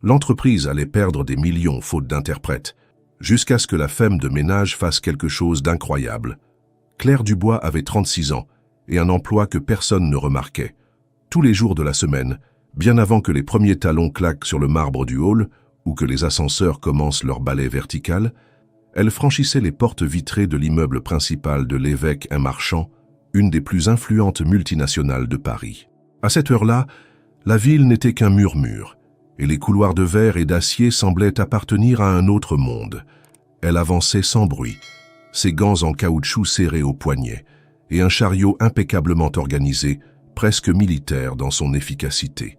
L'entreprise allait perdre des millions faute d'interprètes, jusqu'à ce que la femme de ménage fasse quelque chose d'incroyable. Claire Dubois avait 36 ans et un emploi que personne ne remarquait. Tous les jours de la semaine, bien avant que les premiers talons claquent sur le marbre du hall ou que les ascenseurs commencent leur balai vertical, elle franchissait les portes vitrées de l'immeuble principal de l'Évêque un Marchand, une des plus influentes multinationales de Paris. À cette heure-là, la ville n'était qu'un murmure, et les couloirs de verre et d'acier semblaient appartenir à un autre monde. Elle avançait sans bruit, ses gants en caoutchouc serrés au poignet, et un chariot impeccablement organisé, presque militaire dans son efficacité.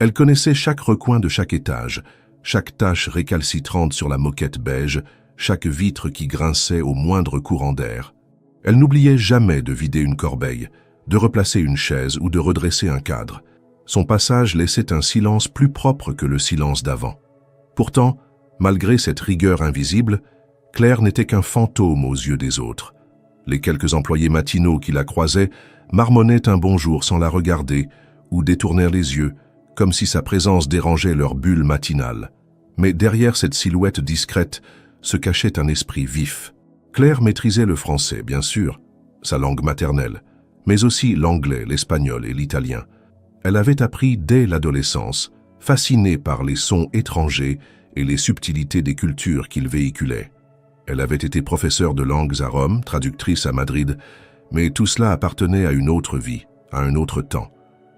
Elle connaissait chaque recoin de chaque étage, chaque tache récalcitrante sur la moquette beige, chaque vitre qui grinçait au moindre courant d'air. Elle n'oubliait jamais de vider une corbeille, de replacer une chaise ou de redresser un cadre. Son passage laissait un silence plus propre que le silence d'avant. Pourtant, malgré cette rigueur invisible, Claire n'était qu'un fantôme aux yeux des autres. Les quelques employés matinaux qui la croisaient marmonnaient un bonjour sans la regarder ou détournèrent les yeux, comme si sa présence dérangeait leur bulle matinale. Mais derrière cette silhouette discrète se cachait un esprit vif. Claire maîtrisait le français, bien sûr, sa langue maternelle, mais aussi l'anglais, l'espagnol et l'italien. Elle avait appris dès l'adolescence, fascinée par les sons étrangers et les subtilités des cultures qu'ils véhiculaient. Elle avait été professeure de langues à Rome, traductrice à Madrid, mais tout cela appartenait à une autre vie, à un autre temps.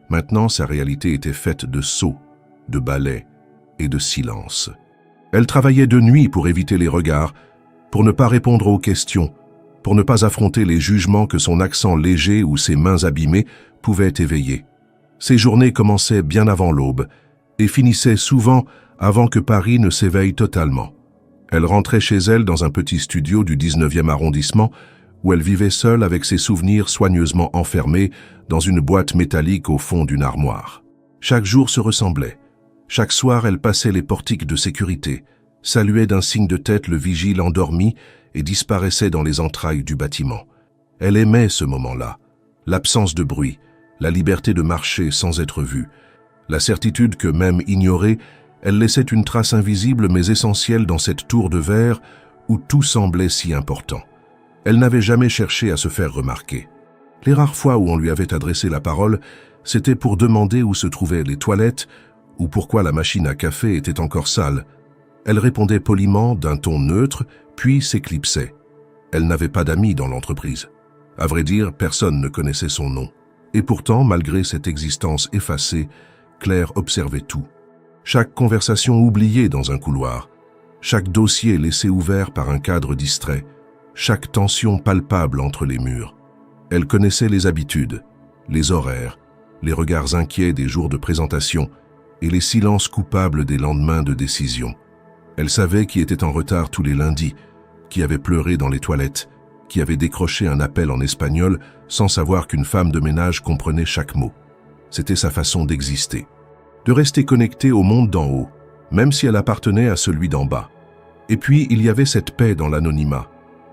Maintenant, sa réalité était faite de sauts, de ballets et de silence. Elle travaillait de nuit pour éviter les regards, pour ne pas répondre aux questions, pour ne pas affronter les jugements que son accent léger ou ses mains abîmées pouvaient éveiller. Ses journées commençaient bien avant l'aube et finissaient souvent avant que Paris ne s'éveille totalement. Elle rentrait chez elle dans un petit studio du 19e arrondissement où elle vivait seule avec ses souvenirs soigneusement enfermés dans une boîte métallique au fond d'une armoire. Chaque jour se ressemblait. Chaque soir, elle passait les portiques de sécurité, saluait d'un signe de tête le vigile endormi et disparaissait dans les entrailles du bâtiment. Elle aimait ce moment-là, l'absence de bruit, la liberté de marcher sans être vue, la certitude que, même ignorée, elle laissait une trace invisible mais essentielle dans cette tour de verre où tout semblait si important. Elle n'avait jamais cherché à se faire remarquer. Les rares fois où on lui avait adressé la parole, c'était pour demander où se trouvaient les toilettes ou pourquoi la machine à café était encore sale. Elle répondait poliment, d'un ton neutre, puis s'éclipsait. Elle n'avait pas d'amis dans l'entreprise. À vrai dire, personne ne connaissait son nom. Et pourtant, malgré cette existence effacée, Claire observait tout. Chaque conversation oubliée dans un couloir, chaque dossier laissé ouvert par un cadre distrait, chaque tension palpable entre les murs. Elle connaissait les habitudes, les horaires, les regards inquiets des jours de présentation et les silences coupables des lendemains de décision. Elle savait qui était en retard tous les lundis, qui avait pleuré dans les toilettes, qui avait décroché un appel en espagnol sans savoir qu'une femme de ménage comprenait chaque mot. C'était sa façon d'exister, de rester connectée au monde d'en haut, même si elle appartenait à celui d'en bas. Et puis, il y avait cette paix dans l'anonymat.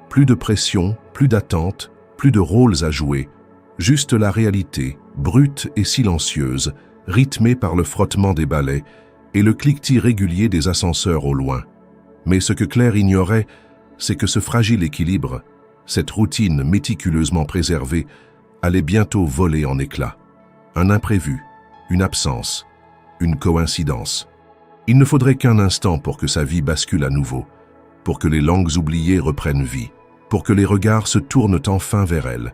Plus de pression, plus d'attente, plus de rôles à jouer, juste la réalité, brute et silencieuse, rythmée par le frottement des balais et le cliquetis régulier des ascenseurs au loin. Mais ce que Claire ignorait, c'est que ce fragile équilibre, cette routine méticuleusement préservée, allait bientôt voler en éclats. Un imprévu, une absence, une coïncidence. Il ne faudrait qu'un instant pour que sa vie bascule à nouveau, pour que les langues oubliées reprennent vie, pour que les regards se tournent enfin vers elle,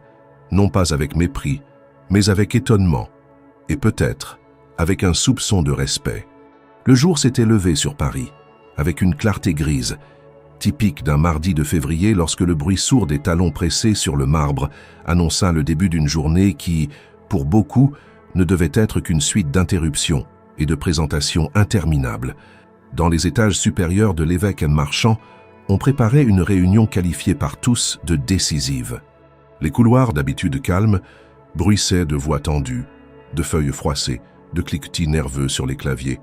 non pas avec mépris, mais avec étonnement, et peut-être avec un soupçon de respect. Le jour s'était levé sur Paris, avec une clarté grise, typique d'un mardi de février lorsque le bruit sourd des talons pressés sur le marbre annonça le début d'une journée qui, pour beaucoup, ne devait être qu'une suite d'interruptions et de présentations interminables. Dans les étages supérieurs de l'Évêque un Marchand, on préparait une réunion qualifiée par tous de décisive. Les couloirs, d'habitude calmes, bruissaient de voix tendues, de feuilles froissées, de cliquetis nerveux sur les claviers,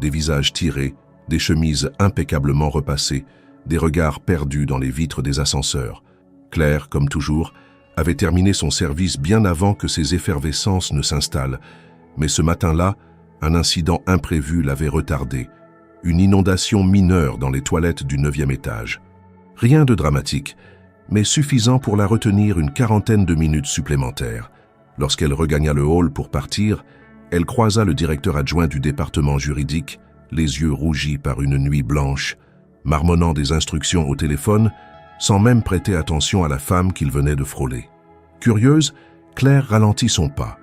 des visages tirés, des chemises impeccablement repassées, des regards perdus dans les vitres des ascenseurs. Claire, comme toujours, avait terminé son service bien avant que ces effervescences ne s'installent, mais ce matin-là, un incident imprévu l'avait retardé, une inondation mineure dans les toilettes du 9e étage. Rien de dramatique, mais suffisant pour la retenir une quarantaine de minutes supplémentaires. Lorsqu'elle regagna le hall pour partir, elle croisa le directeur adjoint du département juridique, les yeux rougis par une nuit blanche, marmonnant des instructions au téléphone, sans même prêter attention à la femme qu'il venait de frôler. Curieuse, Claire ralentit son pas.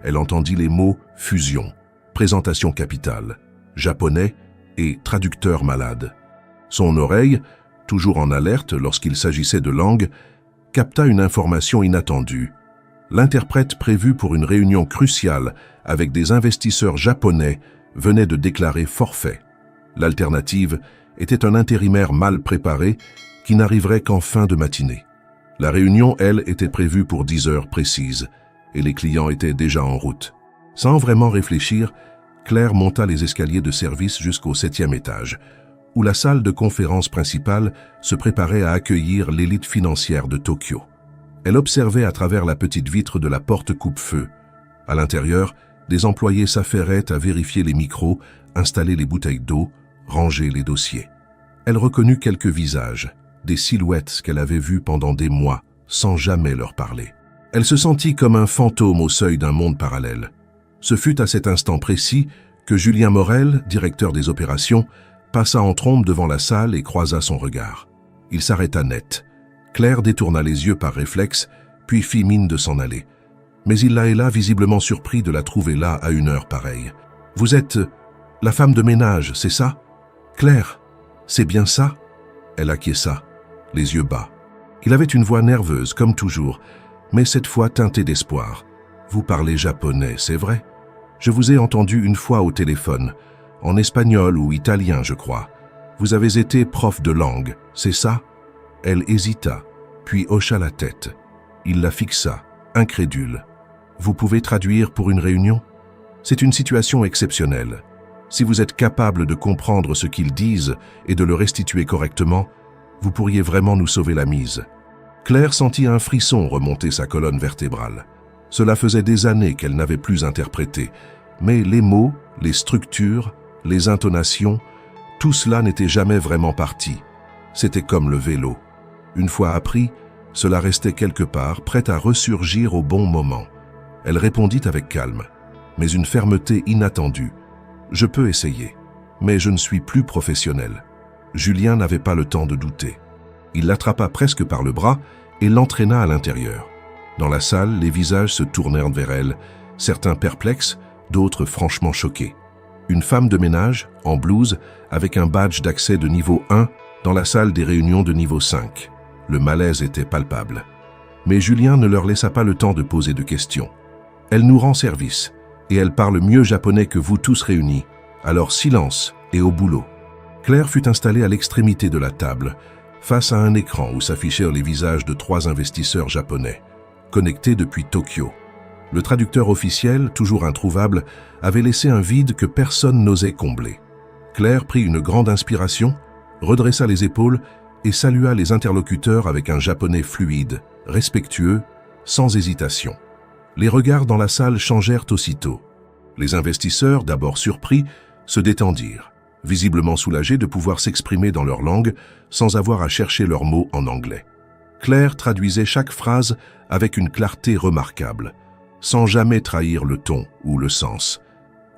Elle entendit les mots « fusion »,« présentation capitale »,« japonais » et « traducteur malade ». Son oreille, toujours en alerte lorsqu'il s'agissait de langue, capta une information inattendue. L'interprète prévu pour une réunion cruciale avec des investisseurs japonais venait de déclarer forfait. L'alternative était un intérimaire mal préparé qui n'arriverait qu'en fin de matinée. La réunion, elle, était prévue pour 10 heures précises, et les clients étaient déjà en route. Sans vraiment réfléchir, Claire monta les escaliers de service jusqu'au 7e étage, où la salle de conférence principale se préparait à accueillir l'élite financière de Tokyo. Elle observait à travers la petite vitre de la porte coupe-feu. À l'intérieur, des employés s'affairaient à vérifier les micros, installer les bouteilles d'eau, ranger les dossiers. Elle reconnut quelques visages, des silhouettes qu'elle avait vues pendant des mois, sans jamais leur parler. Elle se sentit comme un fantôme au seuil d'un monde parallèle. Ce fut à cet instant précis que Julien Morel, directeur des opérations, passa en trombe devant la salle et croisa son regard. Il s'arrêta net. Claire détourna les yeux par réflexe, puis fit mine de s'en aller. Mais il la héla, visiblement surpris de la trouver là à une heure pareille. « Vous êtes la femme de ménage, c'est ça ? Claire, c'est bien ça ?» Elle acquiesça, les yeux bas. Il avait une voix nerveuse, comme toujours, mais cette fois teintée d'espoir. « Vous parlez japonais, c'est vrai ? Je vous ai entendu une fois au téléphone, en espagnol ou italien, je crois. Vous avez été prof de langue, c'est ça ?» Elle hésita, puis hocha la tête. Il la fixa, incrédule. « Vous pouvez traduire pour une réunion ? C'est une situation exceptionnelle. Si vous êtes capable de comprendre ce qu'ils disent et de le restituer correctement, vous pourriez vraiment nous sauver la mise. » Claire sentit un frisson remonter sa colonne vertébrale. Cela faisait des années qu'elle n'avait plus interprété, mais les mots, les structures, les intonations, tout cela n'était jamais vraiment parti. C'était comme le vélo. Une fois appris, cela restait quelque part, prêt à ressurgir au bon moment. Elle répondit avec calme, mais une fermeté inattendue. « Je peux essayer, mais je ne suis plus professionnel. » Julien n'avait pas le temps de douter. Il l'attrapa presque par le bras et l'entraîna à l'intérieur. Dans la salle, les visages se tournèrent vers elle, certains perplexes, d'autres franchement choqués. Une femme de ménage, en blouse, avec un badge d'accès de niveau 1 dans la salle des réunions de niveau 5. Le malaise était palpable. Mais Julien ne leur laissa pas le temps de poser de questions. « Elle nous rend service, et elle parle mieux japonais que vous tous réunis. Alors silence et au boulot. » Claire fut installée à l'extrémité de la table, face à un écran où s'affichèrent les visages de 3 investisseurs japonais, connectés depuis Tokyo. Le traducteur officiel, toujours introuvable, avait laissé un vide que personne n'osait combler. Claire prit une grande inspiration, redressa les épaules et salua les interlocuteurs avec un japonais fluide, respectueux, sans hésitation. Les regards dans la salle changèrent aussitôt. Les investisseurs, d'abord surpris, se détendirent, visiblement soulagés de pouvoir s'exprimer dans leur langue sans avoir à chercher leurs mots en anglais. Claire traduisait chaque phrase avec une clarté remarquable, sans jamais trahir le ton ou le sens.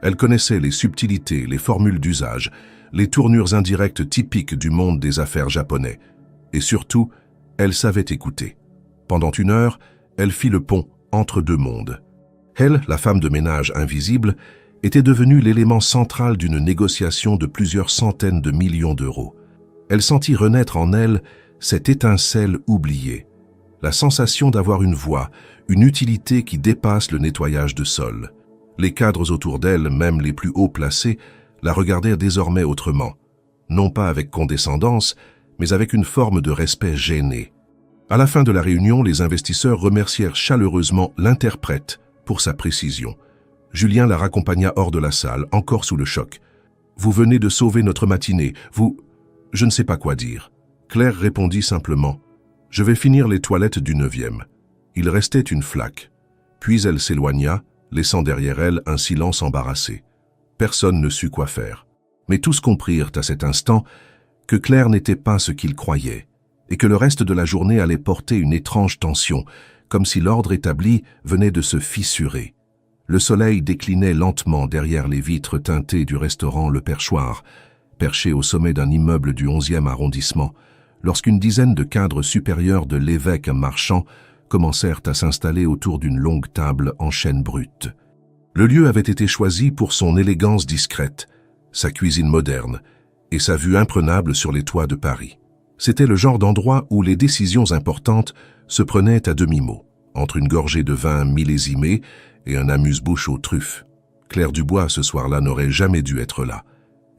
Elle connaissait les subtilités, les formules d'usage, les tournures indirectes typiques du monde des affaires japonais. Et surtout, elle savait écouter. Pendant 1 heure, elle fit le pont entre 2 mondes. Elle, la femme de ménage invisible, était devenue l'élément central d'une négociation de plusieurs centaines de millions d'euros. Elle sentit renaître en elle cette étincelle oubliée, la sensation d'avoir une voix, une utilité qui dépasse le nettoyage de sol. Les cadres autour d'elle, même les plus haut placés, la regardèrent désormais autrement, non pas avec condescendance, mais avec une forme de respect gêné. À la fin de la réunion, les investisseurs remercièrent chaleureusement l'interprète pour sa précision. Julien la raccompagna hors de la salle, encore sous le choc. « Vous venez de sauver notre matinée, vous... » Je ne sais pas quoi dire. Claire répondit simplement. « Je vais finir les toilettes du 9e. » Il restait une flaque. Puis elle s'éloigna, laissant derrière elle un silence embarrassé. Personne ne sut quoi faire. Mais tous comprirent à cet instant que Claire n'était pas ce qu'ils croyaient, et que le reste de la journée allait porter une étrange tension, comme si l'ordre établi venait de se fissurer. Le soleil déclinait lentement derrière les vitres teintées du restaurant Le Perchoir, perché au sommet d'un immeuble du 11e arrondissement, lorsqu'une dizaine de cadres supérieurs de l'évêque marchand commencèrent à s'installer autour d'une longue table en chêne brut. Le lieu avait été choisi pour son élégance discrète, sa cuisine moderne et sa vue imprenable sur les toits de Paris. C'était le genre d'endroit où les décisions importantes se prenaient à demi-mot, entre une gorgée de vin millésimé et un amuse-bouche aux truffes. Claire Dubois, ce soir-là, n'aurait jamais dû être là.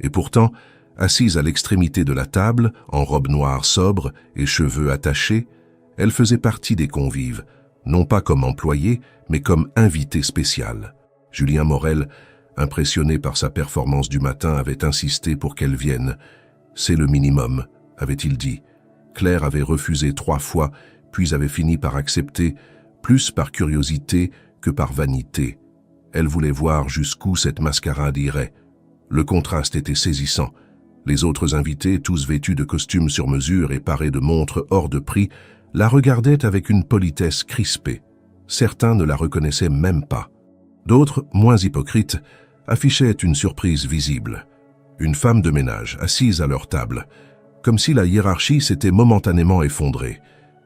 Et pourtant, assise à l'extrémité de la table, en robe noire sobre et cheveux attachés, elle faisait partie des convives, non pas comme employée, mais comme invitée spéciale. Julien Morel, impressionné par sa performance du matin, avait insisté pour qu'elle vienne. « C'est le minimum », avait-il dit. Claire avait refusé 3 fois, puis avait fini par accepter, plus par curiosité que par vanité. Elle voulait voir jusqu'où cette mascarade irait. Le contraste était saisissant. Les autres invités, tous vêtus de costumes sur mesure et parés de montres hors de prix, la regardaient avec une politesse crispée. Certains ne la reconnaissaient même pas. D'autres, moins hypocrites, affichaient une surprise visible. Une femme de ménage, assise à leur table, comme si la hiérarchie s'était momentanément effondrée.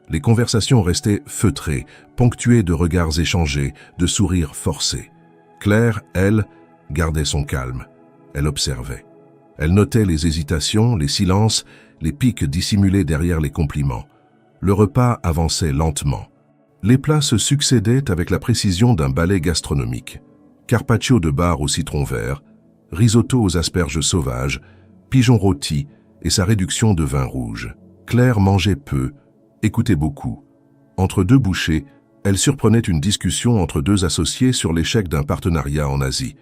Les conversations restaient feutrées, ponctuées de regards échangés, de sourires forcés. Claire, elle, gardait son calme. Elle observait. Elle notait les hésitations, les silences, les piques dissimulés derrière les compliments. Le repas avançait lentement. Les plats se succédaient avec la précision d'un ballet gastronomique. Carpaccio de bar au citron vert, risotto aux asperges sauvages, pigeon rôti et sa réduction de vin rouge. Claire mangeait peu, écoutait beaucoup. Entre 2 bouchées, elle surprenait une discussion entre 2 associés sur l'échec d'un partenariat en Asie.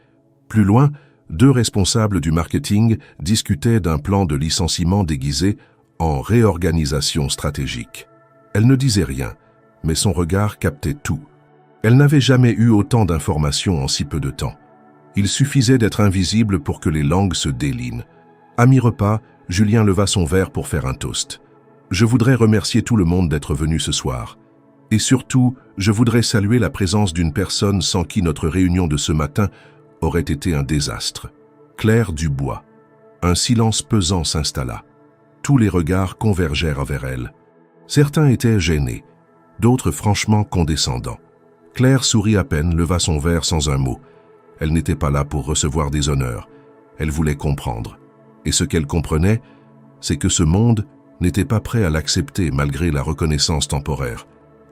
Plus loin, 2 responsables du marketing discutaient d'un plan de licenciement déguisé en réorganisation stratégique. Elle ne disait rien, mais son regard captait tout. Elle n'avait jamais eu autant d'informations en si peu de temps. Il suffisait d'être invisible pour que les langues se délinent. À mi-repas, Julien leva son verre pour faire un toast. « Je voudrais remercier tout le monde d'être venu ce soir. Et surtout, je voudrais saluer la présence d'une personne sans qui notre réunion de ce matin aurait été un désastre. Claire Dubois. » Un silence pesant s'installa. Tous les regards convergèrent vers elle. Certains étaient gênés, d'autres franchement condescendants. Claire sourit à peine, leva son verre sans un mot. Elle n'était pas là pour recevoir des honneurs. Elle voulait comprendre. Et ce qu'elle comprenait, c'est que ce monde n'était pas prêt à l'accepter malgré la reconnaissance temporaire.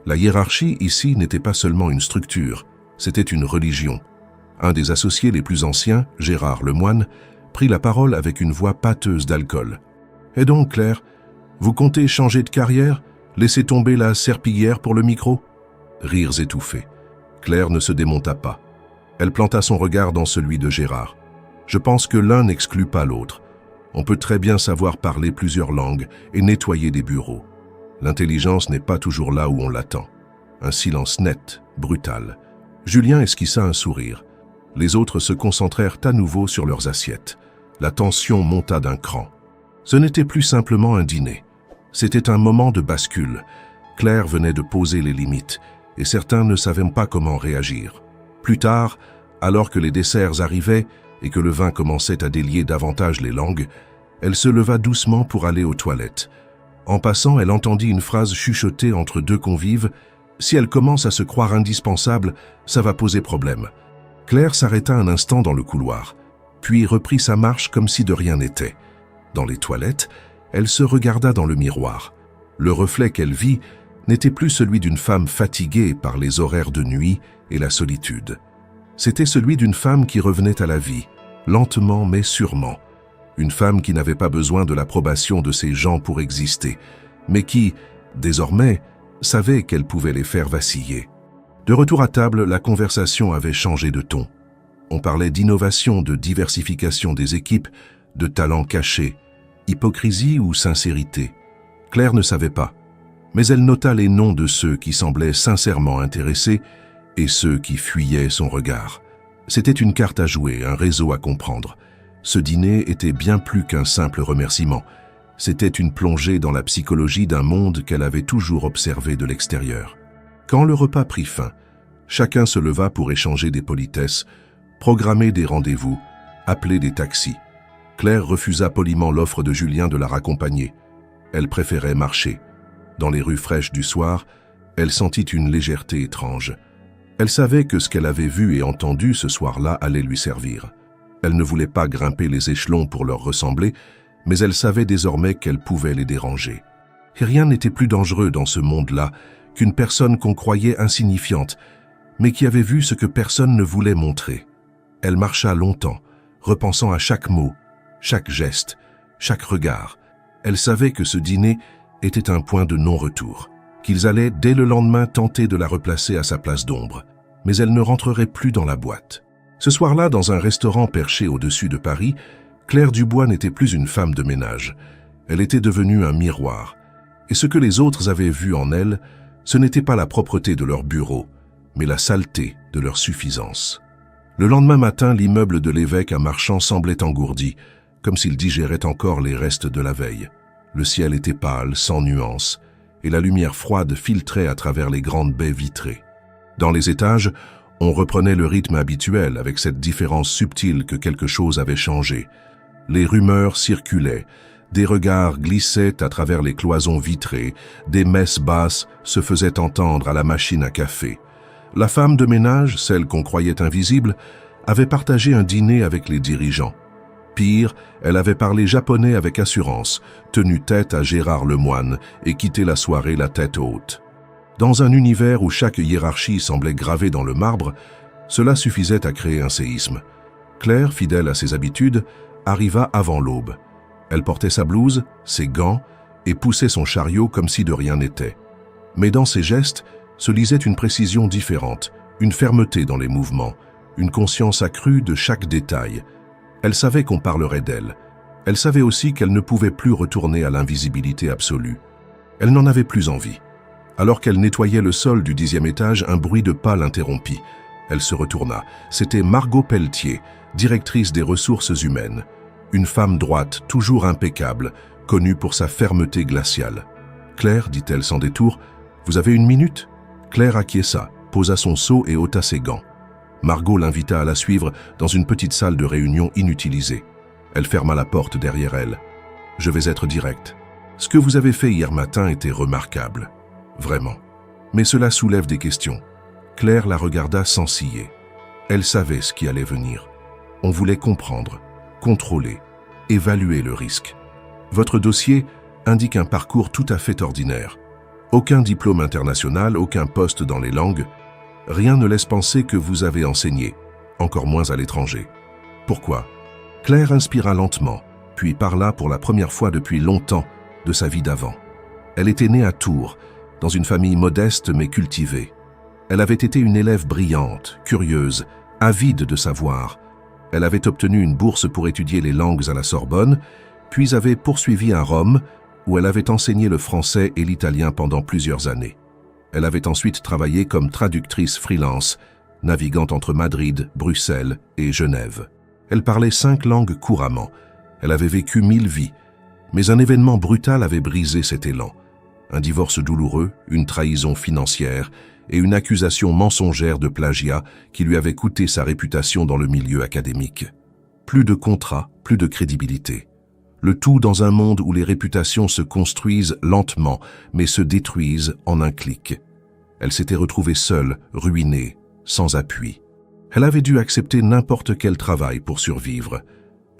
La hiérarchie ici n'était pas seulement une structure, c'était une religion. Un des associés les plus anciens, Gérard Lemoine, prit la parole avec une voix pâteuse d'alcool. « Et donc, Claire, vous comptez changer de carrière, laisser tomber la serpillière pour le micro ?» Rires étouffés. Claire ne se démonta pas. Elle planta son regard dans celui de Gérard. « Je pense que l'un n'exclut pas l'autre. On peut très bien savoir parler plusieurs langues et nettoyer des bureaux. L'intelligence n'est pas toujours là où on l'attend. » Un silence net, brutal. Julien esquissa un sourire. Les autres se concentrèrent à nouveau sur leurs assiettes. La tension monta d'un cran. Ce n'était plus simplement un dîner. C'était un moment de bascule. Claire venait de poser les limites, et certains ne savaient pas comment réagir. Plus tard, alors que les desserts arrivaient et que le vin commençait à délier davantage les langues, elle se leva doucement pour aller aux toilettes. En passant, elle entendit une phrase chuchotée entre 2 convives. « Si elle commence à se croire indispensable, ça va poser problème. » Claire s'arrêta un instant dans le couloir, puis reprit sa marche comme si de rien n'était. Dans les toilettes, elle se regarda dans le miroir. Le reflet qu'elle vit n'était plus celui d'une femme fatiguée par les horaires de nuit et la solitude. C'était celui d'une femme qui revenait à la vie, lentement mais sûrement. Une femme qui n'avait pas besoin de l'approbation de ses gens pour exister, mais qui, désormais, savait qu'elle pouvait les faire vaciller. De retour à table, la conversation avait changé de ton. On parlait d'innovation, de diversification des équipes, de talents cachés, hypocrisie ou sincérité. Claire ne savait pas, mais elle nota les noms de ceux qui semblaient sincèrement intéressés et ceux qui fuyaient son regard. C'était une carte à jouer, un réseau à comprendre. Ce dîner était bien plus qu'un simple remerciement. C'était une plongée dans la psychologie d'un monde qu'elle avait toujours observé de l'extérieur. Quand le repas prit fin, chacun se leva pour échanger des politesses, programmer des rendez-vous, appeler des taxis. Claire refusa poliment l'offre de Julien de la raccompagner. Elle préférait marcher. Dans les rues fraîches du soir, elle sentit une légèreté étrange. Elle savait que ce qu'elle avait vu et entendu ce soir-là allait lui servir. Elle ne voulait pas grimper les échelons pour leur ressembler, mais elle savait désormais qu'elle pouvait les déranger. Et rien n'était plus dangereux dans ce monde-là qu'une personne qu'on croyait insignifiante, mais qui avait vu ce que personne ne voulait montrer. Elle marcha longtemps, repensant à chaque mot, chaque geste, chaque regard. Elle savait que ce dîner était un point de non-retour, qu'ils allaient dès le lendemain tenter de la replacer à sa place d'ombre, mais elle ne rentrerait plus dans la boîte. Ce soir-là, dans un restaurant perché au-dessus de Paris, Claire Dubois n'était plus une femme de ménage. Elle était devenue un miroir. Et ce que les autres avaient vu en elle, ce n'était pas la propreté de leur bureau, mais la saleté de leur suffisance. Le lendemain matin, l'immeuble de l'évêque à Marchand semblait engourdi, comme s'il digérait encore les restes de la veille. Le ciel était pâle, sans nuances, et la lumière froide filtrait à travers les grandes baies vitrées. Dans les étages, on reprenait le rythme habituel avec cette différence subtile que quelque chose avait changé. Les rumeurs circulaient, des regards glissaient à travers les cloisons vitrées, des messes basses se faisaient entendre à la machine à café. La femme de ménage, celle qu'on croyait invisible, avait partagé un dîner avec les dirigeants. Pire, elle avait parlé japonais avec assurance, tenu tête à Gérard Lemoine et quitté la soirée la tête haute. Dans un univers où chaque hiérarchie semblait gravée dans le marbre, cela suffisait à créer un séisme. Claire, fidèle à ses habitudes, arriva avant l'aube. Elle portait sa blouse, ses gants et poussait son chariot comme si de rien n'était. Mais dans ses gestes se lisait une précision différente, une fermeté dans les mouvements, une conscience accrue de chaque détail. Elle savait qu'on parlerait d'elle. Elle savait aussi qu'elle ne pouvait plus retourner à l'invisibilité absolue. Elle n'en avait plus envie. Alors qu'elle nettoyait le sol du 10e étage, un bruit de pas l'interrompit. Elle se retourna. C'était Margot Pelletier, directrice des ressources humaines. Une femme droite, toujours impeccable, connue pour sa fermeté glaciale. « Claire, dit-elle sans détour, vous avez une minute ?» Claire acquiesça, posa son seau et ôta ses gants. Margot l'invita à la suivre dans une petite salle de réunion inutilisée. Elle ferma la porte derrière elle. « Je vais être direct. Ce que vous avez fait hier matin était remarquable. Vraiment. Mais cela soulève des questions. » Claire la regarda sans ciller. Elle savait ce qui allait venir. On voulait comprendre, contrôler, évaluer le risque. Votre dossier indique un parcours tout à fait ordinaire. Aucun diplôme international, aucun poste dans les langues. Rien ne laisse penser que vous avez enseigné, encore moins à l'étranger. Pourquoi? Claire inspira lentement, puis parla pour la première fois depuis longtemps de sa vie d'avant. Elle était née à Tours, dans une famille modeste mais cultivée. Elle avait été une élève brillante, curieuse, avide de savoir. Elle avait obtenu une bourse pour étudier les langues à la Sorbonne, puis avait poursuivi à Rome, où elle avait enseigné le français et l'italien pendant plusieurs années. Elle avait ensuite travaillé comme traductrice freelance, naviguant entre Madrid, Bruxelles et Genève. Elle parlait 5 langues couramment. Elle avait vécu 1000 vies. Mais un événement brutal avait brisé cet élan. Un divorce douloureux, une trahison financière et une accusation mensongère de plagiat qui lui avait coûté sa réputation dans le milieu académique. Plus de contrat, plus de crédibilité. Le tout dans un monde où les réputations se construisent lentement, mais se détruisent en un clic. Elle s'était retrouvée seule, ruinée, sans appui. Elle avait dû accepter n'importe quel travail pour survivre.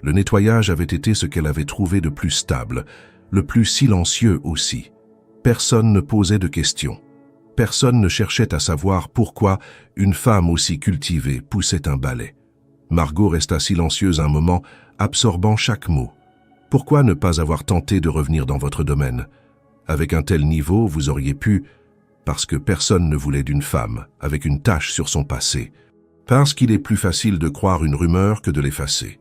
Le nettoyage avait été ce qu'elle avait trouvé de plus stable, le plus silencieux aussi. Personne ne posait de questions. Personne ne cherchait à savoir pourquoi une femme aussi cultivée poussait un balai. Margot resta silencieuse un moment, absorbant chaque mot. Pourquoi ne pas avoir tenté de revenir dans votre domaine? Avec un tel niveau, vous auriez pu, parce que personne ne voulait d'une femme avec une tache sur son passé. Parce qu'il est plus facile de croire une rumeur que de l'effacer.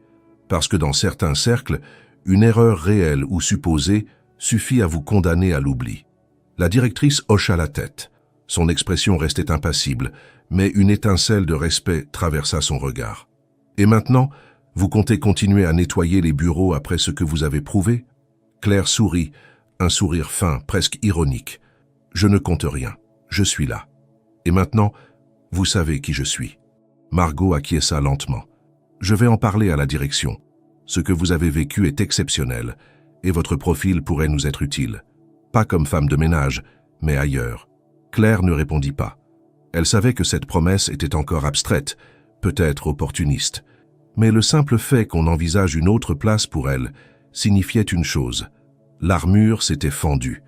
Parce que dans certains cercles, une erreur réelle ou supposée suffit à vous condamner à l'oubli. La directrice hocha la tête. Son expression restait impassible, mais une étincelle de respect traversa son regard. Et maintenant, Vous comptez continuer à nettoyer les bureaux après ce que vous avez prouvé? Claire sourit, un sourire fin, presque ironique. Je ne compte rien, je suis là. Et maintenant, vous savez qui je suis. Margot acquiesça lentement. Je vais en parler à la direction. Ce que vous avez vécu est exceptionnel, et votre profil pourrait nous être utile. Pas comme femme de ménage, mais ailleurs. Claire ne répondit pas. Elle savait que cette promesse était encore abstraite, peut-être opportuniste. Mais le simple fait qu'on envisage une autre place pour elle signifiait une chose. L'armure s'était fendue.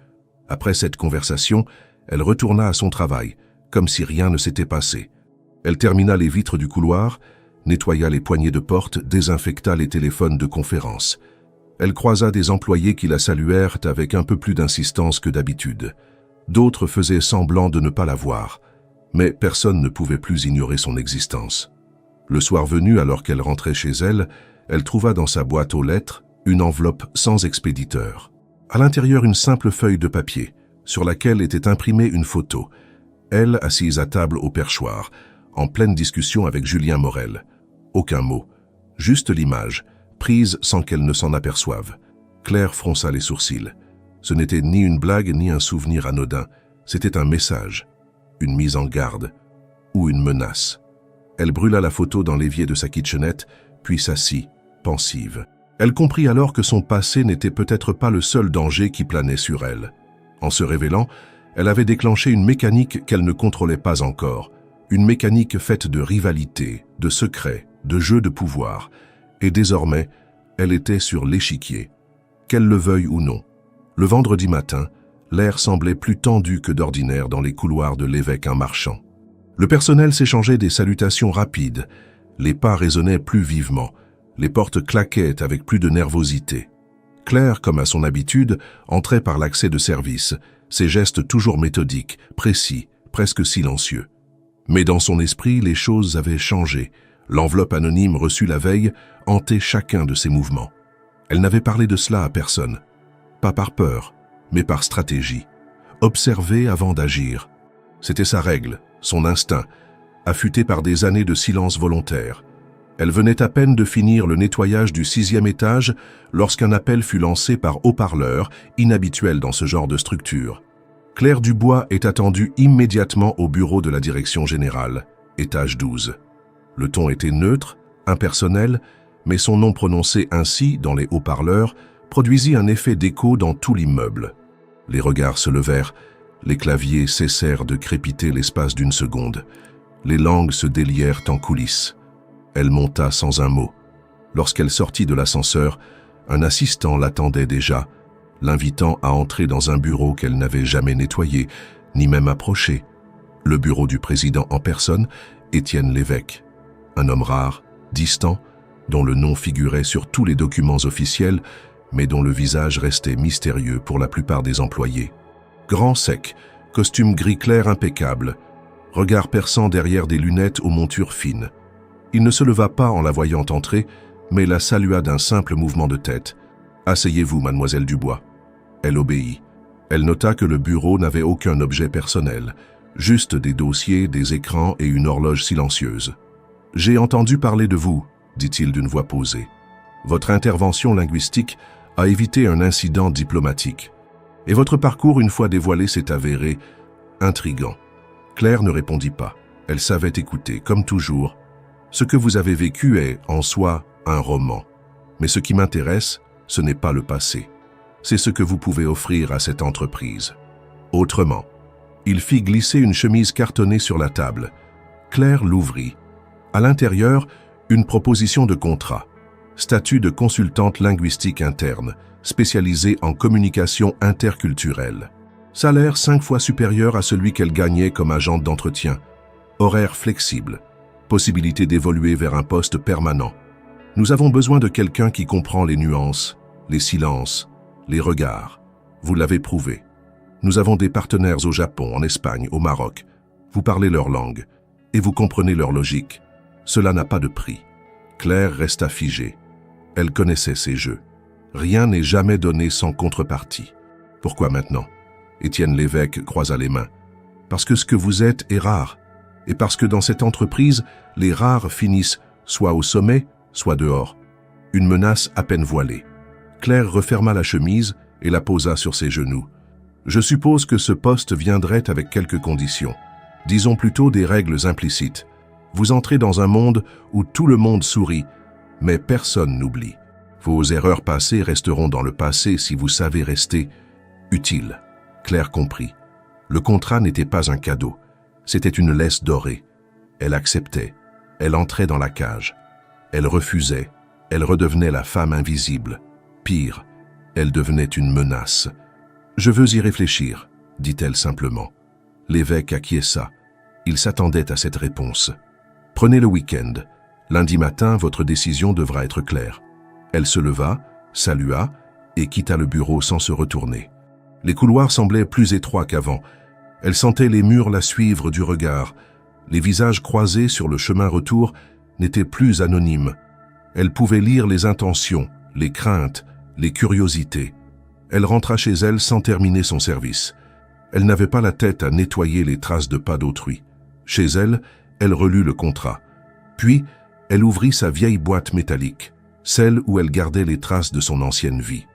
Après cette conversation, elle retourna à son travail, comme si rien ne s'était passé. Elle termina les vitres du couloir, nettoya les poignées de porte, désinfecta les téléphones de conférence. Elle croisa des employés qui la saluèrent avec un peu plus d'insistance que d'habitude. D'autres faisaient semblant de ne pas la voir, mais personne ne pouvait plus ignorer son existence. Le soir venu, alors qu'elle rentrait chez elle, elle trouva dans sa boîte aux lettres une enveloppe sans expéditeur. À l'intérieur, une simple feuille de papier, sur laquelle était imprimée une photo. Elle, assise à table au perchoir, en pleine discussion avec Julien Morel. Aucun mot, juste l'image, prise sans qu'elle ne s'en aperçoive. Claire fronça les sourcils. Ce n'était ni une blague ni un souvenir anodin, c'était un message, une mise en garde ou une menace. Elle brûla la photo dans l'évier de sa kitchenette, puis s'assit, pensive. Elle comprit alors que son passé n'était peut-être pas le seul danger qui planait sur elle. En se révélant, elle avait déclenché une mécanique qu'elle ne contrôlait pas encore, une mécanique faite de rivalité, de secrets, de jeux de pouvoir. Et désormais, elle était sur l'échiquier. Qu'elle le veuille ou non. Le vendredi matin, l'air semblait plus tendu que d'ordinaire dans les couloirs de l'évêque un marchand. Le personnel s'échangeait des salutations rapides, les pas résonnaient plus vivement, les portes claquaient avec plus de nervosité. Claire, comme à son habitude, entrait par l'accès de service, ses gestes toujours méthodiques, précis, presque silencieux. Mais dans son esprit, les choses avaient changé. L'enveloppe anonyme reçue la veille hantait chacun de ses mouvements. Elle n'avait parlé de cela à personne. Pas par peur, mais par stratégie. Observer avant d'agir. C'était sa règle, son instinct, affûté par des années de silence volontaire. Elle venait à peine de finir le nettoyage du 6e étage lorsqu'un appel fut lancé par haut-parleur, inhabituel dans ce genre de structure. Claire Dubois est attendue immédiatement au bureau de la direction générale, étage 12. Le ton était neutre, impersonnel, mais son nom prononcé ainsi dans les haut-parleurs produisit un effet d'écho dans tout l'immeuble. Les regards se levèrent, les claviers cessèrent de crépiter l'espace d'une seconde. Les langues se délièrent en coulisses. Elle monta sans un mot. Lorsqu'elle sortit de l'ascenseur, un assistant l'attendait déjà, l'invitant à entrer dans un bureau qu'elle n'avait jamais nettoyé, ni même approché. Le bureau du président en personne, Étienne Lévesque. Un homme rare, distant, dont le nom figurait sur tous les documents officiels, mais dont le visage restait mystérieux pour la plupart des employés. Grand sec, costume gris clair impeccable, regard perçant derrière des lunettes aux montures fines. Il ne se leva pas en la voyant entrer, mais la salua d'un simple mouvement de tête. « Asseyez-vous, mademoiselle Dubois. » Elle obéit. Elle nota que le bureau n'avait aucun objet personnel, juste des dossiers, des écrans et une horloge silencieuse. « J'ai entendu parler de vous, » dit-il d'une voix posée. « Votre intervention linguistique a évité un incident diplomatique. Et votre parcours, une fois dévoilé, s'est avéré intrigant. » Claire ne répondit pas. Elle savait écouter, comme toujours. « Ce que vous avez vécu est, en soi, un roman. Mais ce qui m'intéresse, ce n'est pas le passé. C'est ce que vous pouvez offrir à cette entreprise. » Autrement, il fit glisser une chemise cartonnée sur la table. Claire l'ouvrit. À l'intérieur, une proposition de contrat. Statut de consultante linguistique interne, spécialisée en communication interculturelle. Salaire 5 fois supérieur à celui qu'elle gagnait comme agente d'entretien. Horaire flexible. Possibilité d'évoluer vers un poste permanent. Nous avons besoin de quelqu'un qui comprend les nuances, les silences, les regards. Vous l'avez prouvé. Nous avons des partenaires au Japon, en Espagne, au Maroc. Vous parlez leur langue et vous comprenez leur logique. Cela n'a pas de prix. Claire resta figée. Elle connaissait ces jeux. Rien n'est jamais donné sans contrepartie. Pourquoi maintenant? Étienne Lévesque croisa les mains. Parce que ce que vous êtes est rare. Et parce que dans cette entreprise, les rares finissent soit au sommet, soit dehors. Une menace à peine voilée. Claire referma la chemise et la posa sur ses genoux. Je suppose que ce poste viendrait avec quelques conditions. Disons plutôt des règles implicites. Vous entrez dans un monde où tout le monde sourit, mais personne n'oublie. Vos erreurs passées resteront dans le passé si vous savez rester utile. Claire comprit. Le contrat n'était pas un cadeau. C'était une laisse dorée. Elle acceptait. Elle entrait dans la cage. Elle refusait. Elle redevenait la femme invisible. Pire, elle devenait une menace. « Je veux y réfléchir », dit-elle simplement. L'évêque acquiesça. Il s'attendait à cette réponse. « Prenez le week-end. Lundi matin, votre décision devra être claire. » Elle se leva, salua et quitta le bureau sans se retourner. Les couloirs semblaient plus étroits qu'avant. Elle sentait les murs la suivre du regard. Les visages croisés sur le chemin retour n'étaient plus anonymes. Elle pouvait lire les intentions, les craintes, les curiosités. Elle rentra chez elle sans terminer son service. Elle n'avait pas la tête à nettoyer les traces de pas d'autrui. Chez elle, elle relut le contrat. Puis, elle ouvrit sa vieille boîte métallique, celle où elle gardait les traces de son ancienne vie.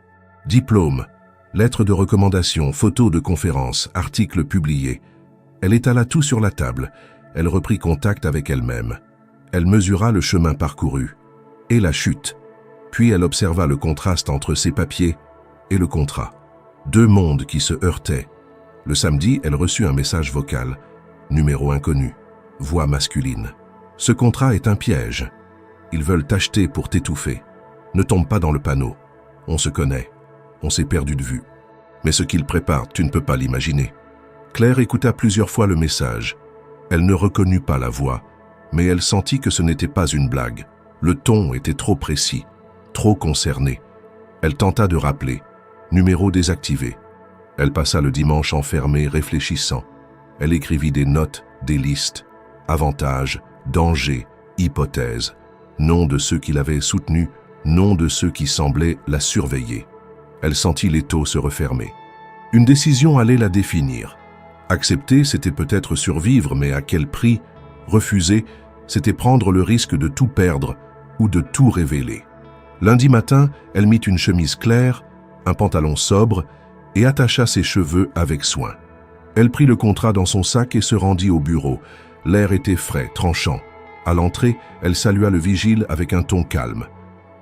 Diplôme, lettres de recommandation, photos de conférences, articles publiés. Elle étala tout sur la table. Elle reprit contact avec elle-même. Elle mesura le chemin parcouru et la chute. Puis elle observa le contraste entre ses papiers et le contrat. Deux mondes qui se heurtaient. Le samedi, elle reçut un message vocal. Numéro inconnu. Voix masculine. Ce contrat est un piège. Ils veulent t'acheter pour t'étouffer. Ne tombe pas dans le panneau. On se connaît. On s'est perdu de vue. Mais ce qu'ils préparent, tu ne peux pas l'imaginer. Claire écouta plusieurs fois le message. Elle ne reconnut pas la voix, mais elle sentit que ce n'était pas une blague. Le ton était trop précis, trop concerné. Elle tenta de rappeler. Numéro désactivé. Elle passa le dimanche enfermée, réfléchissant. Elle écrivit des notes, des listes. Avantages, dangers, hypothèses. Nom de ceux qui l'avaient soutenue, nom de ceux qui semblaient la surveiller. Elle sentit l'étau se refermer. Une décision allait la définir. Accepter, c'était peut-être survivre, mais à quel prix? Refuser, c'était prendre le risque de tout perdre ou de tout révéler. Lundi matin, elle mit une chemise claire, un pantalon sobre et attacha ses cheveux avec soin. Elle prit le contrat dans son sac et se rendit au bureau. L'air était frais, tranchant. À l'entrée, elle salua le vigile avec un ton calme.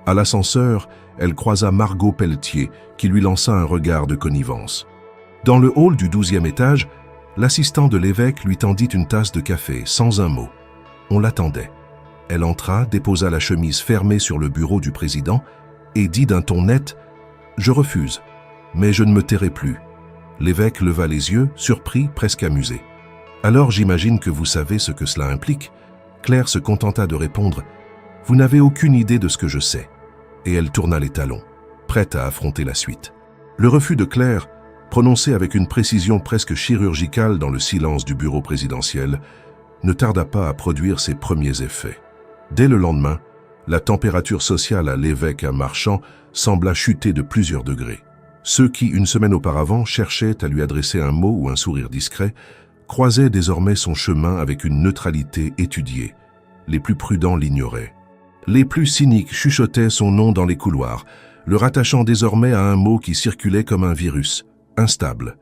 À l'ascenseur, elle croisa Margot Pelletier, qui lui lança un regard de connivence. Dans le hall du 12e étage, l'assistant de l'évêque lui tendit une tasse de café, sans un mot. On l'attendait. Elle entra, déposa la chemise fermée sur le bureau du président et dit d'un ton net « Je refuse, mais je ne me tairai plus ». L'évêque leva les yeux, surpris, presque amusé. « Alors j'imagine que vous savez ce que cela implique ?» Claire se contenta de répondre « Vous n'avez aucune idée de ce que je sais ». Et elle tourna les talons, prête à affronter la suite. Le refus de Claire, prononcé avec une précision presque chirurgicale dans le silence du bureau présidentiel, ne tarda pas à produire ses premiers effets. Dès le lendemain, la température sociale à l'évêque à Marchand sembla chuter de plusieurs degrés. Ceux qui, une semaine auparavant, cherchaient à lui adresser un mot ou un sourire discret, croisaient désormais son chemin avec une neutralité étudiée. Les plus prudents l'ignoraient. Les plus cyniques chuchotaient son nom dans les couloirs, le rattachant désormais à un mot qui circulait comme un virus, instable.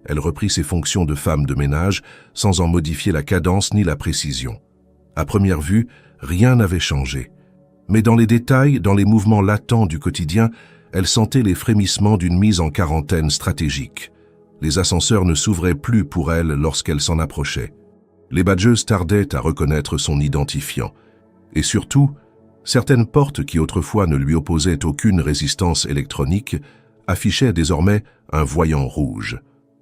Elle reprit ses fonctions de femme de ménage sans en modifier la cadence ni la précision. À première vue, rien n'avait changé. Mais dans les détails, dans les mouvements latents du quotidien, elle sentait les frémissements d'une mise en quarantaine stratégique. Les ascenseurs ne s'ouvraient plus pour elle lorsqu'elle s'en approchait. Les badgeuses tardaient à reconnaître son identifiant. Et surtout, certaines portes qui autrefois ne lui opposaient aucune résistance électronique affichaient désormais un voyant rouge.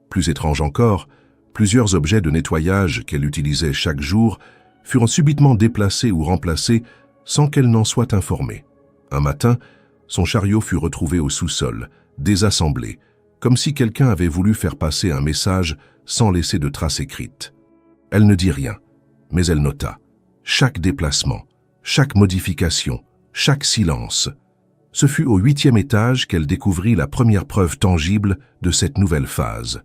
Plus étrange encore, plusieurs objets de nettoyage qu'elle utilisait chaque jour furent subitement déplacés ou remplacés sans qu'elle n'en soit informée. Un matin, son chariot fut retrouvé au sous-sol, désassemblé, comme si quelqu'un avait voulu faire passer un message sans laisser de traces écrites. Elle ne dit rien, mais elle nota. Chaque déplacement, chaque modification, chaque silence. Ce fut au 8e étage qu'elle découvrit la première preuve tangible de cette nouvelle phase.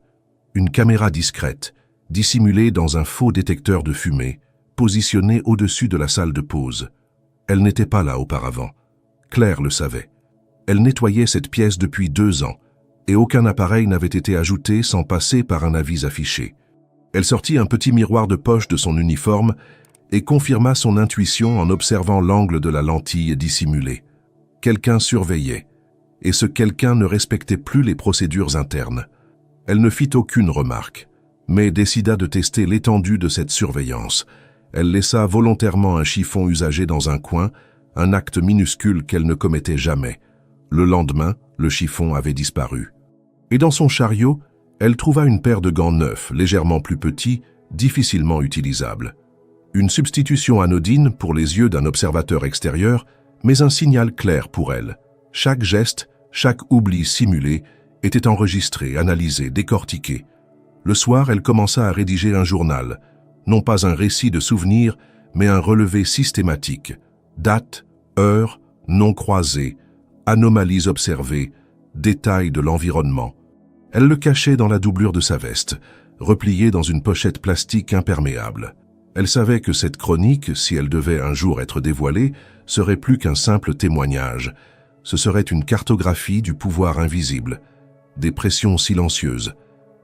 Une caméra discrète, dissimulée dans un faux détecteur de fumée, positionnée au-dessus de la salle de pause. Elle n'était pas là auparavant. Claire le savait. Elle nettoyait cette pièce depuis 2 ans, et aucun appareil n'avait été ajouté sans passer par un avis affiché. Elle sortit un petit miroir de poche de son uniforme et confirma son intuition en observant l'angle de la lentille dissimulée. Quelqu'un surveillait, et ce quelqu'un ne respectait plus les procédures internes. Elle ne fit aucune remarque, mais décida de tester l'étendue de cette surveillance. Elle laissa volontairement un chiffon usagé dans un coin, un acte minuscule qu'elle ne commettait jamais. Le lendemain, le chiffon avait disparu. Et dans son chariot, elle trouva une paire de gants neufs, légèrement plus petits, difficilement utilisables. Une substitution anodine pour les yeux d'un observateur extérieur, mais un signal clair pour elle. Chaque geste, chaque oubli simulé était enregistré, analysé, décortiqué. Le soir, elle commença à rédiger un journal, non pas un récit de souvenirs, mais un relevé systématique. Date, heure, noms croisés, anomalies observées, détails de l'environnement. Elle le cachait dans la doublure de sa veste, repliée dans une pochette plastique imperméable. Elle savait que cette chronique, si elle devait un jour être dévoilée, serait plus qu'un simple témoignage. Ce serait une cartographie du pouvoir invisible, des pressions silencieuses,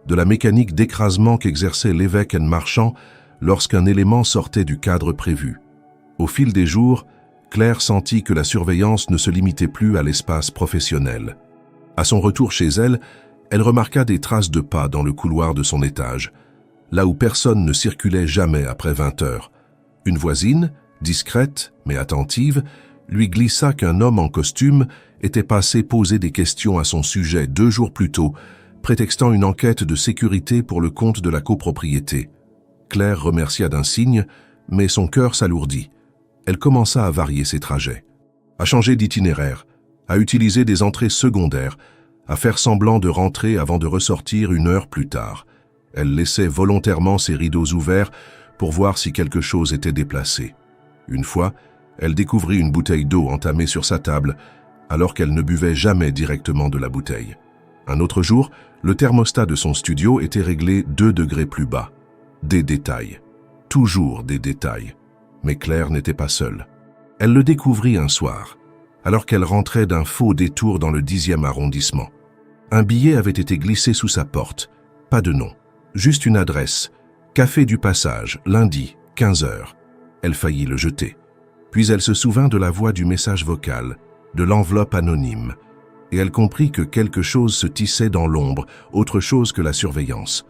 de la mécanique d'écrasement qu'exerçait l'évêque Marchand lorsqu'un élément sortait du cadre prévu. Au fil des jours, Claire sentit que la surveillance ne se limitait plus à l'espace professionnel. À son retour chez elle, elle remarqua des traces de pas dans le couloir de son étage, là où personne ne circulait jamais après 20 heures. Une voisine, discrète mais attentive, lui glissa qu'un homme en costume était passé poser des questions à son sujet 2 jours plus tôt, prétextant une enquête de sécurité pour le compte de la copropriété. Claire remercia d'un signe, mais son cœur s'alourdit. Elle commença à varier ses trajets, à changer d'itinéraire, à utiliser des entrées secondaires, à faire semblant de rentrer avant de ressortir 1 heure plus tard. Elle laissait volontairement ses rideaux ouverts pour voir si quelque chose était déplacé. Une fois, elle découvrit une bouteille d'eau entamée sur sa table, alors qu'elle ne buvait jamais directement de la bouteille. Un autre jour, le thermostat de son studio était réglé 2 degrés plus bas. Des détails. Toujours des détails. Mais Claire n'était pas seule. Elle le découvrit un soir, alors qu'elle rentrait d'un faux détour dans le 10e arrondissement. Un billet avait été glissé sous sa porte. Pas de nom, juste une adresse. Café du Passage, lundi, 15 heures. Elle faillit le jeter. Puis elle se souvint de la voix du message vocal, de l'enveloppe anonyme, et elle comprit que quelque chose se tissait dans l'ombre, autre chose que la surveillance.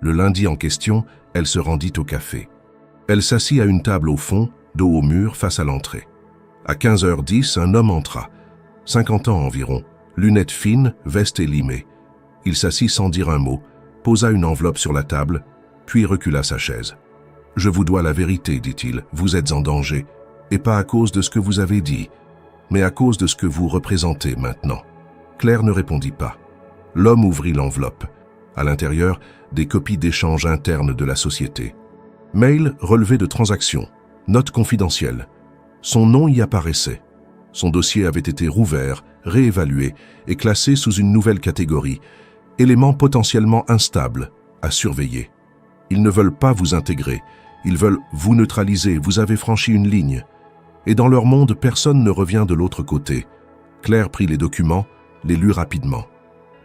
Le lundi en question, elle se rendit au café. Elle s'assit à une table au fond, dos au mur, face à l'entrée. À 15h10, un homme entra, 50 ans environ, lunettes fines, veste élimée. Il s'assit sans dire un mot, posa une enveloppe sur la table, puis recula sa chaise. « Je vous dois la vérité, dit-il, vous êtes en danger, et pas à cause de ce que vous avez dit, mais à cause de ce que vous représentez maintenant. » Claire ne répondit pas. L'homme ouvrit l'enveloppe. À l'intérieur, des copies d'échanges internes de la société. Mail relevé de transactions, notes confidentielles. Son nom y apparaissait. Son dossier avait été rouvert, réévalué et classé sous une nouvelle catégorie, élément potentiellement instable, à surveiller. Ils ne veulent pas vous intégrer, ils veulent vous neutraliser, vous avez franchi une ligne. Et dans leur monde, personne ne revient de l'autre côté. Claire prit les documents, les lut rapidement.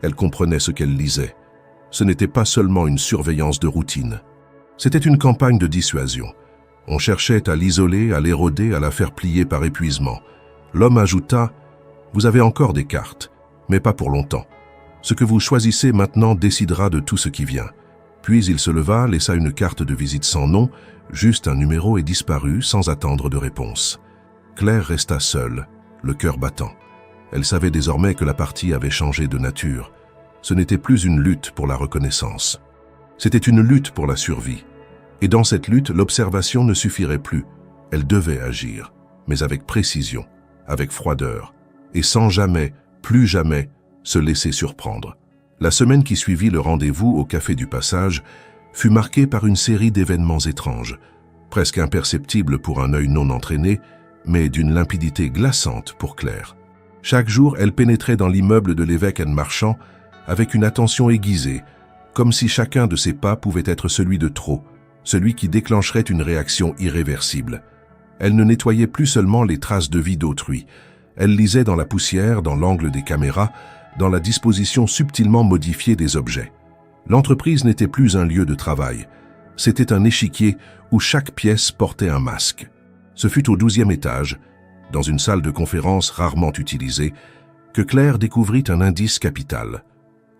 Elle comprenait ce qu'elle lisait. Ce n'était pas seulement une surveillance de routine. C'était une campagne de dissuasion. On cherchait à l'isoler, à l'éroder, à la faire plier par épuisement. L'homme ajouta « Vous avez encore des cartes, mais pas pour longtemps. Ce que vous choisissez maintenant décidera de tout ce qui vient. » Puis il se leva, laissa une carte de visite sans nom, juste un numéro et disparut sans attendre de réponse. Claire resta seule, le cœur battant. Elle savait désormais que la partie avait changé de nature. Ce n'était plus une lutte pour la reconnaissance. C'était une lutte pour la survie. Et dans cette lutte, l'observation ne suffirait plus. Elle devait agir, mais avec précision, avec froideur, et sans jamais, plus jamais, se laisser surprendre. La semaine qui suivit le rendez-vous au Café du Passage fut marquée par une série d'événements étranges, presque imperceptibles pour un œil non entraîné, mais d'une limpidité glaçante pour Claire. Chaque jour, elle pénétrait dans l'immeuble de l'évêque Marchand avec une attention aiguisée, comme si chacun de ses pas pouvait être celui de trop, celui qui déclencherait une réaction irréversible. Elle ne nettoyait plus seulement les traces de vie d'autrui. Elle lisait dans la poussière, dans l'angle des caméras, dans la disposition subtilement modifiée des objets. L'entreprise n'était plus un lieu de travail. C'était un échiquier où chaque pièce portait un masque. Ce fut au 12e étage, dans une salle de conférence rarement utilisée, que Claire découvrit un indice capital.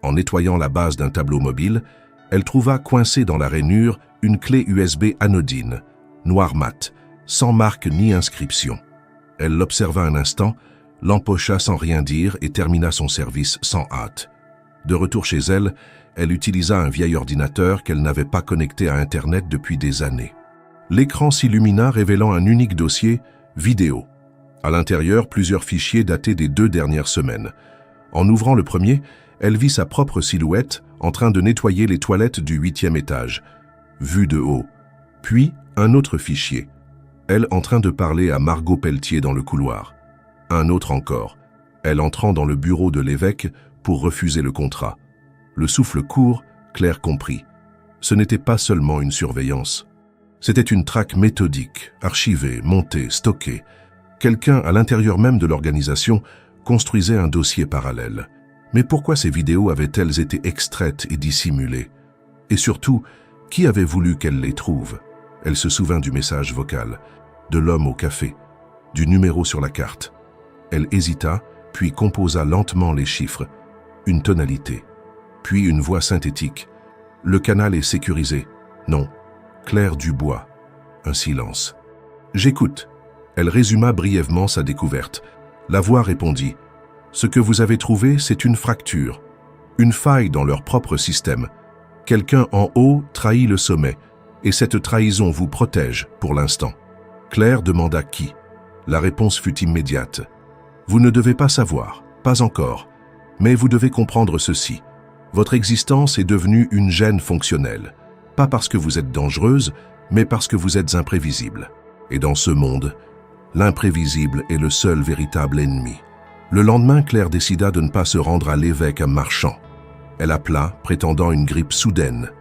En nettoyant la base d'un tableau mobile, elle trouva coincée dans la rainure une clé USB anodine, noir mat, sans marque ni inscription. Elle l'observa un instant, l'empocha sans rien dire et termina son service sans hâte. De retour chez elle, elle utilisa un vieil ordinateur qu'elle n'avait pas connecté à Internet depuis des années. L'écran s'illumina révélant un unique dossier, vidéo. À l'intérieur, plusieurs fichiers datés des 2 dernières semaines. En ouvrant le premier, elle vit sa propre silhouette en train de nettoyer les toilettes du 8e étage, vue de haut. Puis, un autre fichier. Elle en train de parler à Margot Pelletier dans le couloir. Un autre encore. Elle entrant dans le bureau de l'évêque pour refuser le contrat. Le souffle court, Claire comprit. Ce n'était pas seulement une surveillance. C'était une traque méthodique, archivée, montée, stockée. Quelqu'un à l'intérieur même de l'organisation construisait un dossier parallèle. Mais pourquoi ces vidéos avaient-elles été extraites et dissimulées? Et surtout, qui avait voulu qu'elle les trouve? Elle se souvint du message vocal, de l'homme au café, du numéro sur la carte. Elle hésita, puis composa lentement les chiffres, une tonalité, puis une voix synthétique. Le canal est sécurisé. Non. Claire Dubois. Un silence. J'écoute. Elle résuma brièvement sa découverte. La voix répondit. Ce que vous avez trouvé, c'est une fracture, une faille dans leur propre système. Quelqu'un en haut trahit le sommet, et cette trahison vous protège pour l'instant. Claire demanda qui. La réponse fut immédiate. Vous ne devez pas savoir, pas encore, mais vous devez comprendre ceci. Votre existence est devenue une gêne fonctionnelle, pas parce que vous êtes dangereuse, mais parce que vous êtes imprévisible. Et dans ce monde, l'imprévisible est le seul véritable ennemi. Le lendemain, Claire décida de ne pas se rendre à l'évêque à Marchand. Elle appela, prétendant une grippe soudaine.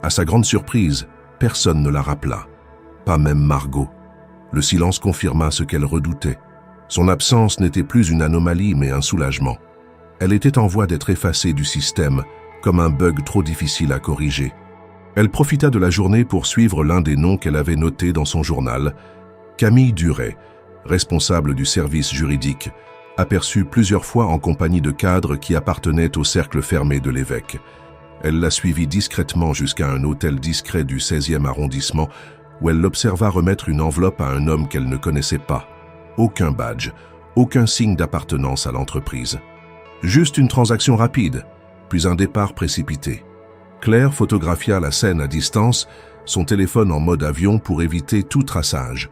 À sa grande surprise, personne ne la rappela, pas même Margot. Le silence confirma ce qu'elle redoutait. Son absence n'était plus une anomalie, mais un soulagement. Elle était en voie d'être effacée du système, comme un bug trop difficile à corriger. Elle profita de la journée pour suivre l'un des noms qu'elle avait notés dans son journal, Camille Duret, responsable du service juridique, aperçue plusieurs fois en compagnie de cadres qui appartenaient au cercle fermé de l'évêque. Elle la suivit discrètement jusqu'à un hôtel discret du 16e arrondissement où elle l'observa remettre une enveloppe à un homme qu'elle ne connaissait pas. Aucun badge, aucun signe d'appartenance à l'entreprise. Juste une transaction rapide, puis un départ précipité. Claire photographia la scène à distance, son téléphone en mode avion pour éviter tout traçage.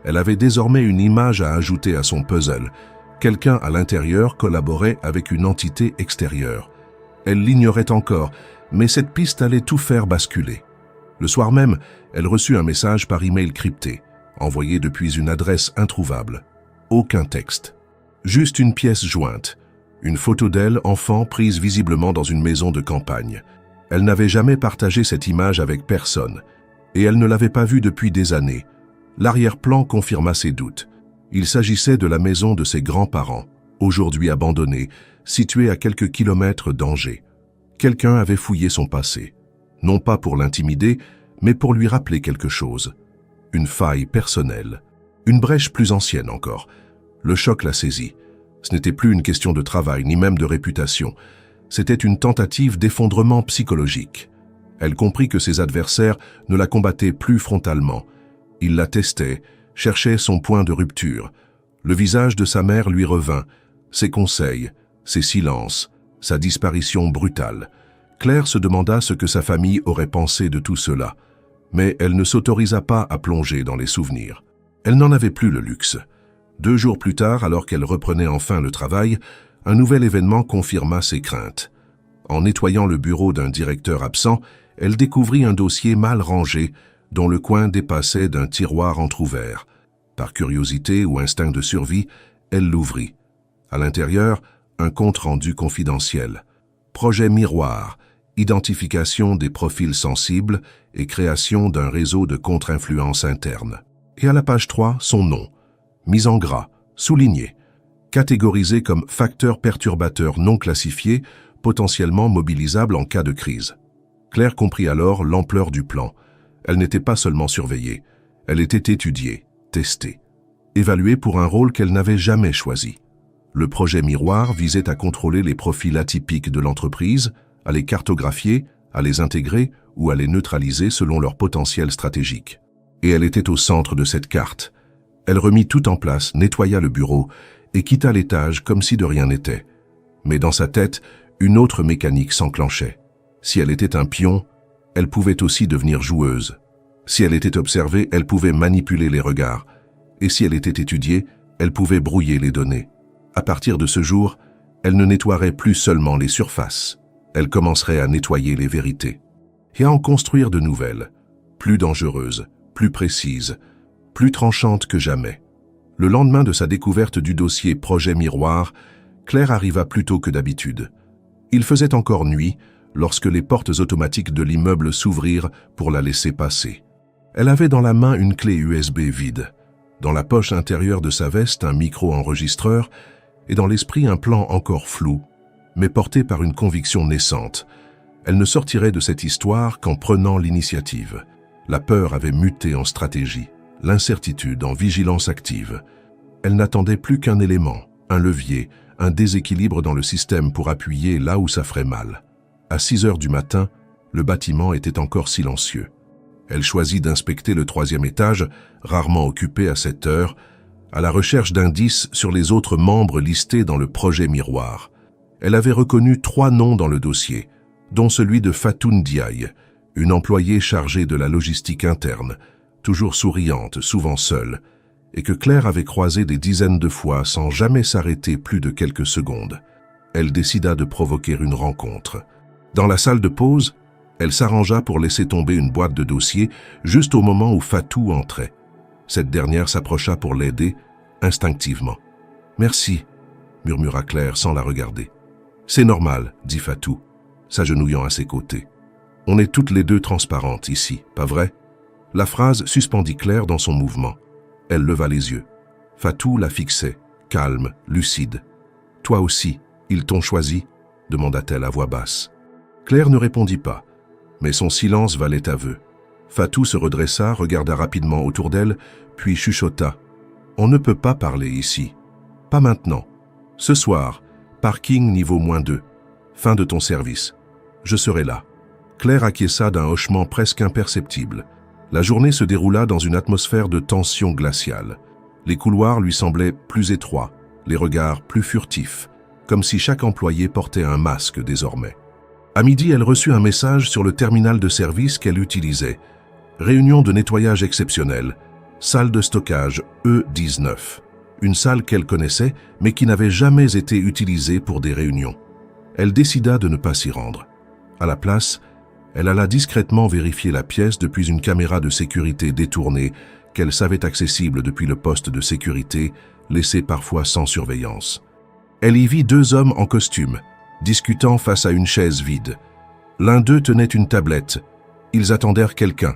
Elle avait désormais une image à ajouter à son puzzle. Quelqu'un à l'intérieur collaborait avec une entité extérieure. Elle l'ignorait encore, mais cette piste allait tout faire basculer. Le soir même, elle reçut un message par email crypté, envoyé depuis une adresse introuvable. Aucun texte. Juste une pièce jointe. Une photo d'elle, enfant, prise visiblement dans une maison de campagne. Elle n'avait jamais partagé cette image avec personne, et elle ne l'avait pas vue depuis des années. L'arrière-plan confirma ses doutes. Il s'agissait de la maison de ses grands-parents, aujourd'hui abandonnée, située à quelques kilomètres d'Angers. Quelqu'un avait fouillé son passé, non pas pour l'intimider, mais pour lui rappeler quelque chose. Une faille personnelle, une brèche plus ancienne encore. Le choc la saisit. Ce n'était plus une question de travail, ni même de réputation. C'était une tentative d'effondrement psychologique. Elle comprit que ses adversaires ne la combattaient plus frontalement. Ils la testaient, cherchaient son point de rupture. Le visage de sa mère lui revint, ses conseils, ses silences, sa disparition brutale. Claire se demanda ce que sa famille aurait pensé de tout cela, mais elle ne s'autorisa pas à plonger dans les souvenirs. Elle n'en avait plus le luxe. 2 jours plus tard, alors qu'elle reprenait enfin le travail, un nouvel événement confirma ses craintes. En nettoyant le bureau d'un directeur absent, elle découvrit un dossier mal rangé, dont le coin dépassait d'un tiroir entrouvert. Par curiosité ou instinct de survie, elle l'ouvrit. À l'intérieur, un compte-rendu confidentiel. Projet miroir, identification des profils sensibles et création d'un réseau de contre-influence interne. Et à la page 3, son nom, mis en gras, souligné, catégorisé comme facteur perturbateur non classifié, potentiellement mobilisable en cas de crise. Claire comprit alors l'ampleur du plan. Elle n'était pas seulement surveillée, elle était étudiée, testée, évaluée pour un rôle qu'elle n'avait jamais choisi. Le projet Miroir visait à contrôler les profils atypiques de l'entreprise, à les cartographier, à les intégrer ou à les neutraliser selon leur potentiel stratégique. Et elle était au centre de cette carte. Elle remit tout en place, nettoya le bureau et quitta l'étage comme si de rien n'était. Mais dans sa tête, une autre mécanique s'enclenchait. Si elle était un pion, elle pouvait aussi devenir joueuse. Si elle était observée, elle pouvait manipuler les regards. Et si elle était étudiée, elle pouvait brouiller les données. À partir de ce jour, elle ne nettoierait plus seulement les surfaces. Elle commencerait à nettoyer les vérités. Et à en construire de nouvelles, plus dangereuses, plus précises, plus tranchantes que jamais. Le lendemain de sa découverte du dossier Projet Miroir, Claire arriva plus tôt que d'habitude. Il faisait encore nuit lorsque les portes automatiques de l'immeuble s'ouvrirent pour la laisser passer. Elle avait dans la main une clé USB vide, dans la poche intérieure de sa veste un micro-enregistreur et dans l'esprit un plan encore flou, mais porté par une conviction naissante. Elle ne sortirait de cette histoire qu'en prenant l'initiative. La peur avait muté en stratégie, l'incertitude en vigilance active. Elle n'attendait plus qu'un élément, un levier, un déséquilibre dans le système pour appuyer là où ça ferait mal. À 6 heures du matin, le bâtiment était encore silencieux. Elle choisit d'inspecter le 3e étage, rarement occupé à cette heure, à la recherche d'indices sur les autres membres listés dans le projet Miroir. Elle avait reconnu 3 noms dans le dossier, dont celui de Fatou Ndiaye, une employée chargée de la logistique interne, toujours souriante, souvent seule, et que Claire avait croisée des dizaines de fois sans jamais s'arrêter plus de quelques secondes. Elle décida de provoquer une rencontre. Dans la salle de pause, elle s'arrangea pour laisser tomber une boîte de dossiers juste au moment où Fatou entrait. Cette dernière s'approcha pour l'aider, instinctivement. « Merci », murmura Claire sans la regarder. « C'est normal », dit Fatou, s'agenouillant à ses côtés. « On est toutes les deux transparentes ici, pas vrai ?» La phrase suspendit Claire dans son mouvement. Elle leva les yeux. Fatou la fixait, calme, lucide. « Toi aussi, ils t'ont choisi ?» demanda-t-elle à voix basse. Claire ne répondit pas, mais son silence valait aveu. Fatou se redressa, regarda rapidement autour d'elle, puis chuchota. « On ne peut pas parler ici. Pas maintenant. Ce soir, parking niveau -2. Fin de ton service. Je serai là. » Claire acquiesça d'un hochement presque imperceptible. La journée se déroula dans une atmosphère de tension glaciale. Les couloirs lui semblaient plus étroits, les regards plus furtifs, comme si chaque employé portait un masque désormais. À midi, elle reçut un message sur le terminal de service qu'elle utilisait. Réunion de nettoyage exceptionnelle, salle de stockage E19. Une salle qu'elle connaissait, mais qui n'avait jamais été utilisée pour des réunions. Elle décida de ne pas s'y rendre. À la place, elle alla discrètement vérifier la pièce depuis une caméra de sécurité détournée qu'elle savait accessible depuis le poste de sécurité, laissé parfois sans surveillance. Elle y vit 2 hommes en costume, discutant face à une chaise vide. L'un d'eux tenait une tablette. Ils attendèrent quelqu'un.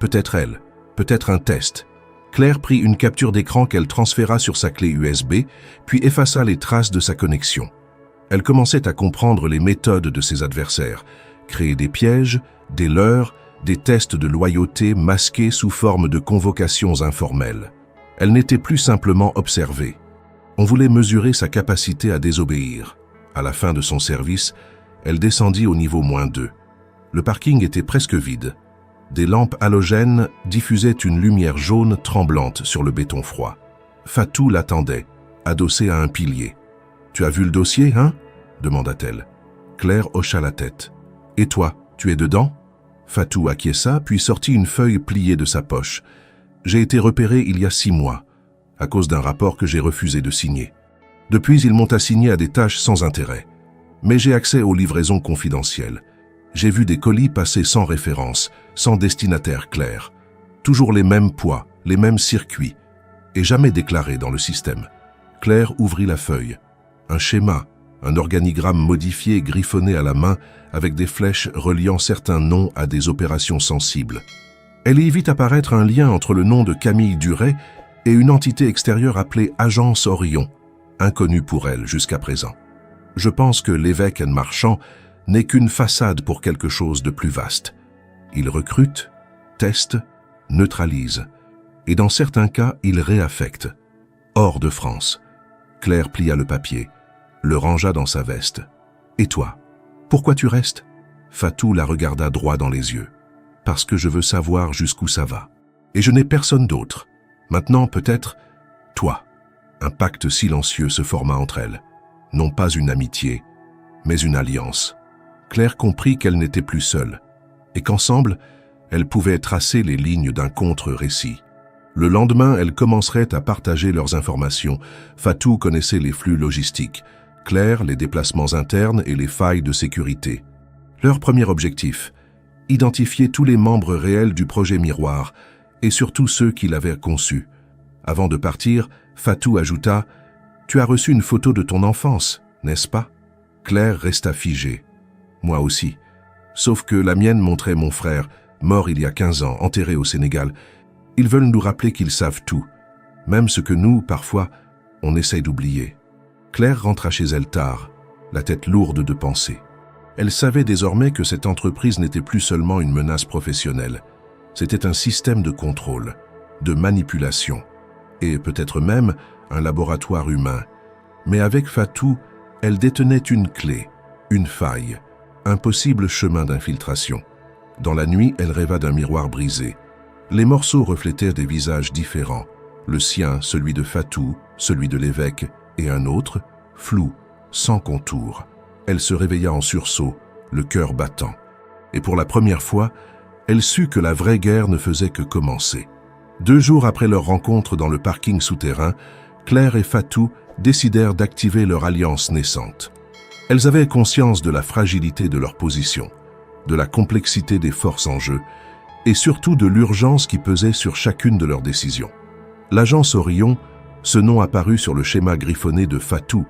Peut-être elle, peut-être un test. Claire prit une capture d'écran qu'elle transféra sur sa clé USB, puis effaça les traces de sa connexion. Elle commençait à comprendre les méthodes de ses adversaires, créer des pièges, des leurres, des tests de loyauté masqués sous forme de convocations informelles. Elle n'était plus simplement observée. On voulait mesurer sa capacité à désobéir. À la fin de son service, elle descendit au niveau -2. Le parking était presque vide. Des lampes halogènes diffusaient une lumière jaune tremblante sur le béton froid. Fatou l'attendait, adossée à un pilier. « Tu as vu le dossier, hein ?» demanda-t-elle. Claire hocha la tête. « Et toi, tu es dedans ?» Fatou acquiesça, puis sortit une feuille pliée de sa poche. « J'ai été repéré il y a 6 mois, à cause d'un rapport que j'ai refusé de signer. Depuis, ils m'ont assigné à des tâches sans intérêt. Mais j'ai accès aux livraisons confidentielles. J'ai vu des colis passer sans référence, sans destinataire clair. Toujours les mêmes poids, les mêmes circuits, et jamais déclarés dans le système. » Claire ouvrit la feuille. Un schéma, un organigramme modifié griffonné à la main avec des flèches reliant certains noms à des opérations sensibles. Elle y vit apparaître un lien entre le nom de Camille Duret et une entité extérieure appelée Agence Orion, inconnue pour elle jusqu'à présent. Je pense que l'évêque Marchand n'est qu'une façade pour quelque chose de plus vaste. Il recrute, teste, neutralise, et dans certains cas, il réaffecte. Hors de France. Claire plia le papier, le rangea dans sa veste. « Et toi, pourquoi tu restes ?» Fatou la regarda droit dans les yeux. « Parce que je veux savoir jusqu'où ça va. Et je n'ai personne d'autre. Maintenant, peut-être, toi. » Un pacte silencieux se forma entre elles. Non pas une amitié, mais une alliance. Claire comprit qu'elle n'était plus seule, et qu'ensemble, elles pouvaient tracer les lignes d'un contre-récit. Le lendemain, elles commenceraient à partager leurs informations. Fatou connaissait les flux logistiques, Claire les déplacements internes et les failles de sécurité. Leur premier objectif, identifier tous les membres réels du projet Miroir, et surtout ceux qui l'avaient conçu. Avant de partir, Fatou ajouta « Tu as reçu une photo de ton enfance, n'est-ce pas ?» Claire resta figée. « Moi aussi. Sauf que la mienne montrait mon frère, mort il y a 15 ans, enterré au Sénégal. Ils veulent nous rappeler qu'ils savent tout, même ce que nous, parfois, on essaye d'oublier. » Claire rentra chez elle tard, la tête lourde de pensées. Elle savait désormais que cette entreprise n'était plus seulement une menace professionnelle. C'était un système de contrôle, de manipulation, et peut-être même un laboratoire humain. Mais avec Fatou, elle détenait une clé, une faille, un possible chemin d'infiltration. Dans la nuit, elle rêva d'un miroir brisé. Les morceaux reflétaient des visages différents. Le sien, celui de Fatou, celui de l'évêque, et un autre, flou, sans contour. Elle se réveilla en sursaut, le cœur battant. Et pour la première fois, elle sut que la vraie guerre ne faisait que commencer. 2 jours après leur rencontre dans le parking souterrain, Claire et Fatou décidèrent d'activer leur alliance naissante. Elles avaient conscience de la fragilité de leur position, de la complexité des forces en jeu, et surtout de l'urgence qui pesait sur chacune de leurs décisions. L'agence Orion, ce nom apparu sur le schéma griffonné de Fatou,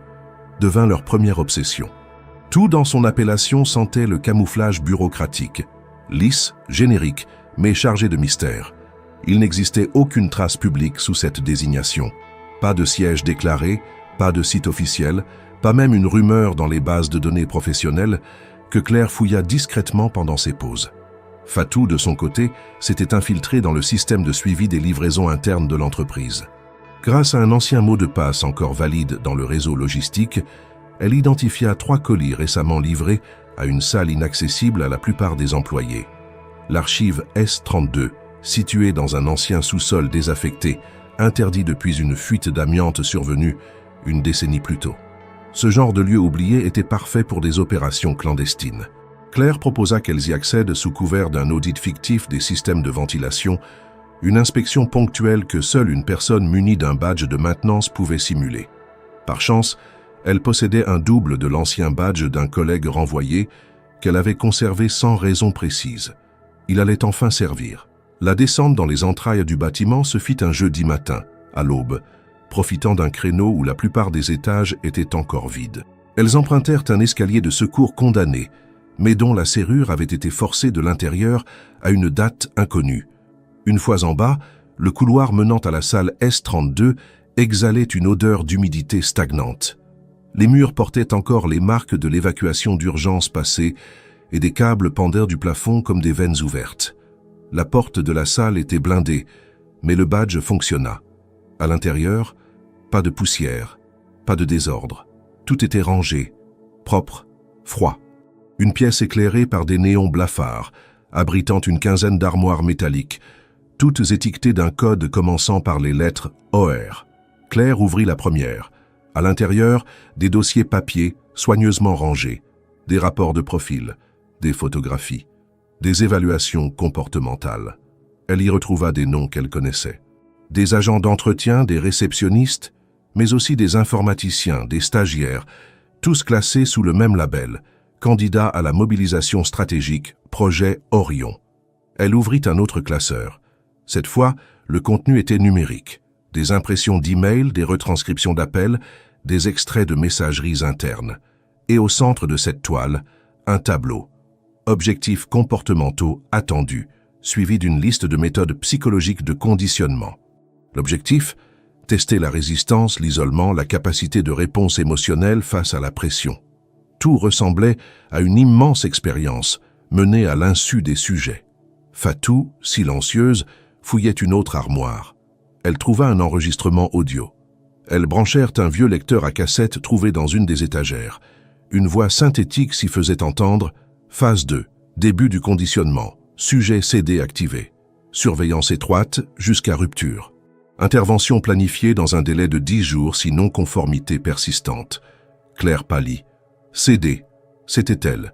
devint leur première obsession. Tout dans son appellation sentait le camouflage bureaucratique, lisse, générique, mais chargé de mystère. Il n'existait aucune trace publique sous cette désignation. Pas de siège déclaré, pas de site officiel, pas même une rumeur dans les bases de données professionnelles que Claire fouilla discrètement pendant ses pauses. Fatou, de son côté, s'était infiltré dans le système de suivi des livraisons internes de l'entreprise. Grâce à un ancien mot de passe encore valide dans le réseau logistique, elle identifia 3 colis récemment livrés à une salle inaccessible à la plupart des employés. L'archive S32, située dans un ancien sous-sol désaffecté, interdit depuis une fuite d'amiante survenue une décennie plus tôt. Ce genre de lieu oublié était parfait pour des opérations clandestines. Claire proposa qu'elles y accèdent sous couvert d'un audit fictif des systèmes de ventilation, une inspection ponctuelle que seule une personne munie d'un badge de maintenance pouvait simuler. Par chance, elle possédait un double de l'ancien badge d'un collègue renvoyé qu'elle avait conservé sans raison précise. Il allait enfin servir. La descente dans les entrailles du bâtiment se fit un jeudi matin, à l'aube, profitant d'un créneau où la plupart des étages étaient encore vides. Elles empruntèrent un escalier de secours condamné, mais dont la serrure avait été forcée de l'intérieur à une date inconnue. Une fois en bas, le couloir menant à la salle S32 exhalait une odeur d'humidité stagnante. Les murs portaient encore les marques de l'évacuation d'urgence passée et des câbles pendaient du plafond comme des veines ouvertes. La porte de la salle était blindée, mais le badge fonctionna. À l'intérieur, pas de poussière, pas de désordre. Tout était rangé, propre, froid. Une pièce éclairée par des néons blafards, abritant une quinzaine d'armoires métalliques, toutes étiquetées d'un code commençant par les lettres OR. Claire ouvrit la première. À l'intérieur, des dossiers papier soigneusement rangés, des rapports de profil, des photographies, des évaluations comportementales. Elle y retrouva des noms qu'elle connaissait. Des agents d'entretien, des réceptionnistes, mais aussi des informaticiens, des stagiaires, tous classés sous le même label, candidat à la mobilisation stratégique, projet Orion. Elle ouvrit un autre classeur. Cette fois, le contenu était numérique. Des impressions d'emails, des retranscriptions d'appels, des extraits de messageries internes. Et au centre de cette toile, un tableau. Objectifs comportementaux attendus, suivi d'une liste de méthodes psychologiques de conditionnement. L'objectif? Tester la résistance, l'isolement, la capacité de réponse émotionnelle face à la pression. Tout ressemblait à une immense expérience menée à l'insu des sujets. Fatou, silencieuse, fouillait une autre armoire. Elle trouva un enregistrement audio. Elles branchèrent un vieux lecteur à cassette trouvé dans une des étagères. Une voix synthétique s'y faisait entendre. Phase 2. Début du conditionnement. Sujet CD activé. Surveillance étroite jusqu'à rupture. Intervention planifiée dans un délai de 10 jours si non-conformité persistante. Claire pâlit. CD. C'était elle.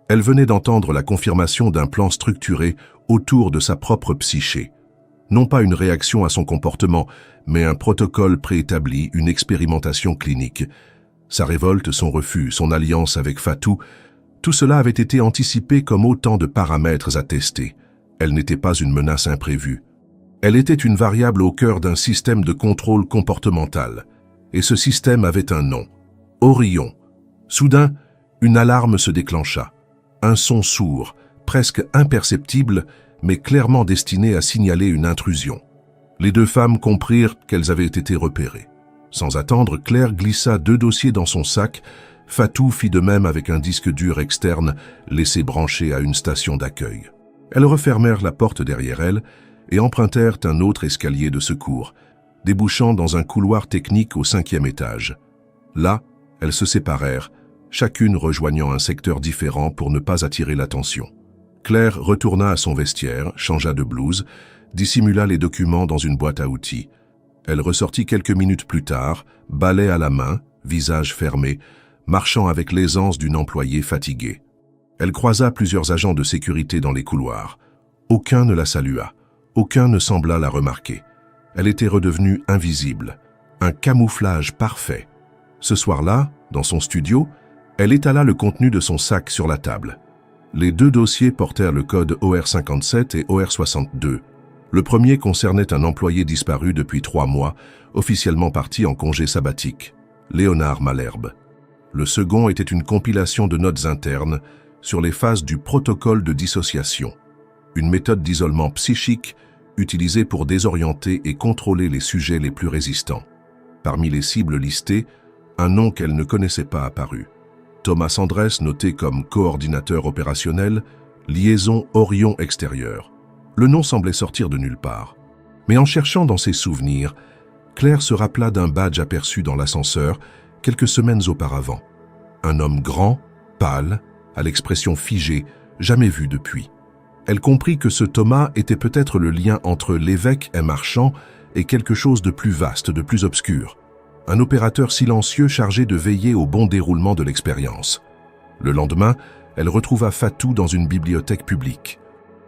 Elle venait d'entendre la confirmation d'un plan structuré autour de sa propre psyché. Non pas une réaction à son comportement, mais un protocole préétabli, une expérimentation clinique. Sa révolte, son refus, son alliance avec Fatou, tout cela avait été anticipé comme autant de paramètres à tester. Elle n'était pas une menace imprévue. Elle était une variable au cœur d'un système de contrôle comportemental. Et ce système avait un nom. Orion. Soudain, une alarme se déclencha. Un son sourd, presque imperceptible, mais clairement destiné à signaler une intrusion. Les deux femmes comprirent qu'elles avaient été repérées. Sans attendre, Claire glissa 2 dossiers dans son sac. Fatou fit de même avec un disque dur externe laissé branché à une station d'accueil. Elles refermèrent la porte derrière elles et empruntèrent un autre escalier de secours, débouchant dans un couloir technique au 5e étage. Là, elles se séparèrent, chacune rejoignant un secteur différent pour ne pas attirer l'attention. Claire retourna à son vestiaire, changea de blouse, dissimula les documents dans une boîte à outils. Elle ressortit quelques minutes plus tard, balai à la main, visage fermé, marchant avec l'aisance d'une employée fatiguée. Elle croisa plusieurs agents de sécurité dans les couloirs. Aucun ne la salua, aucun ne sembla la remarquer. Elle était redevenue invisible, un camouflage parfait. Ce soir-là, dans son studio, elle étala le contenu de son sac sur la table. Les 2 dossiers portèrent le code OR57 et OR62. Le premier concernait un employé disparu depuis 3 mois, officiellement parti en congé sabbatique, Léonard Malherbe. Le second était une compilation de notes internes sur les phases du protocole de dissociation, une méthode d'isolement psychique utilisée pour désorienter et contrôler les sujets les plus résistants. Parmi les cibles listées, un nom qu'elle ne connaissait pas apparut. Thomas Andrès, noté comme coordinateur opérationnel, liaison Orion extérieur. Le nom semblait sortir de nulle part. Mais en cherchant dans ses souvenirs, Claire se rappela d'un badge aperçu dans l'ascenseur quelques semaines auparavant. Un homme grand, pâle, à l'expression figée, jamais vu depuis. Elle comprit que ce Thomas était peut-être le lien entre l'évêque et Marchand et quelque chose de plus vaste, de plus obscur. Un opérateur silencieux chargé de veiller au bon déroulement de l'expérience. Le lendemain, elle retrouva Fatou dans une bibliothèque publique.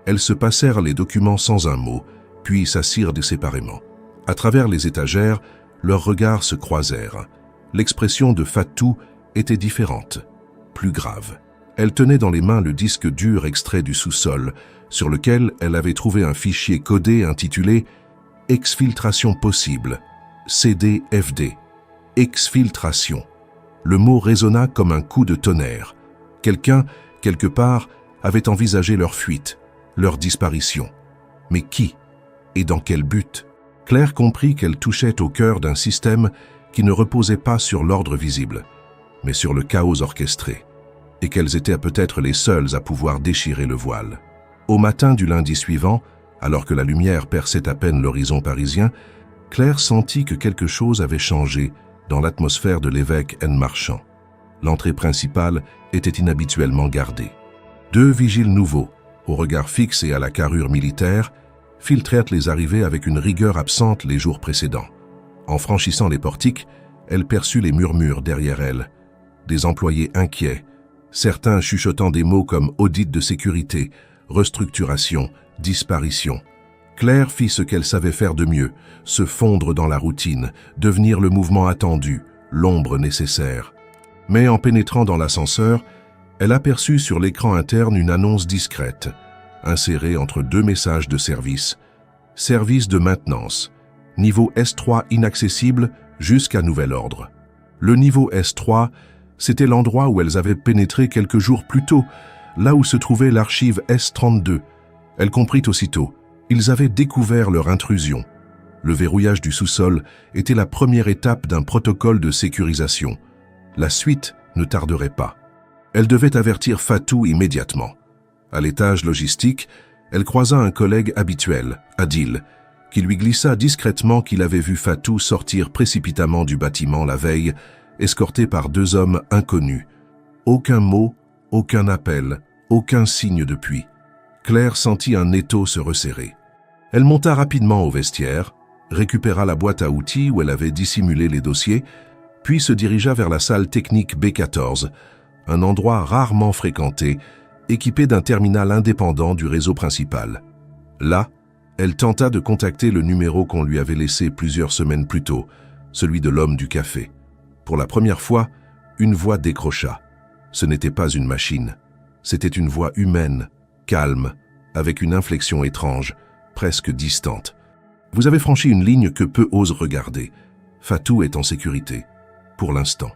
Elles se passèrent les documents sans un mot, puis s'assirent séparément. À travers les étagères, leurs regards se croisèrent. L'expression de Fatou était différente, plus grave. Elle tenait dans les mains le disque dur extrait du sous-sol, sur lequel elle avait trouvé un fichier codé intitulé « Exfiltration possible », CDFD. Exfiltration. Le mot résonna comme un coup de tonnerre. Quelqu'un, quelque part, avait envisagé leur fuite, leur disparition. Mais qui? Et dans quel but? Claire comprit qu'elle touchait au cœur d'un système qui ne reposait pas sur l'ordre visible, mais sur le chaos orchestré, et qu'elles étaient peut-être les seules à pouvoir déchirer le voile. Au matin du lundi suivant, alors que la lumière perçait à peine l'horizon parisien, Claire sentit que quelque chose avait changé dans l'atmosphère de l'évêque N. Marchand. L'entrée principale était inhabituellement gardée. 2 vigiles nouveaux, au regard fixe et à la carrure militaire, filtrèrent les arrivées avec une rigueur absente les jours précédents. En franchissant les portiques, elle perçut les murmures derrière elle. Des employés inquiets, certains chuchotant des mots comme audit de sécurité, restructuration, disparition. Claire fit ce qu'elle savait faire de mieux, se fondre dans la routine, devenir le mouvement attendu, l'ombre nécessaire. Mais en pénétrant dans l'ascenseur, elle aperçut sur l'écran interne une annonce discrète, insérée entre 2 messages de service. Service de maintenance. Niveau S3 inaccessible jusqu'à nouvel ordre. Le niveau S3, c'était l'endroit où elles avaient pénétré quelques jours plus tôt, là où se trouvait l'archive S32. Elle comprit aussitôt. Ils avaient découvert leur intrusion. Le verrouillage du sous-sol était la première étape d'un protocole de sécurisation. La suite ne tarderait pas. Elle devait avertir Fatou immédiatement. À l'étage logistique, elle croisa un collègue habituel, Adil, qui lui glissa discrètement qu'il avait vu Fatou sortir précipitamment du bâtiment la veille, escorté par 2 hommes inconnus. Aucun mot, aucun appel, aucun signe depuis. Claire sentit un étau se resserrer. Elle monta rapidement au vestiaire, récupéra la boîte à outils où elle avait dissimulé les dossiers, puis se dirigea vers la salle technique B14, un endroit rarement fréquenté, équipé d'un terminal indépendant du réseau principal. Là, elle tenta de contacter le numéro qu'on lui avait laissé plusieurs semaines plus tôt, celui de l'homme du café. Pour la première fois, une voix décrocha. Ce n'était pas une machine. C'était une voix humaine, calme, avec une inflexion étrange, presque distante. « Vous avez franchi une ligne que peu osent regarder. Fatou est en sécurité. Pour l'instant. »«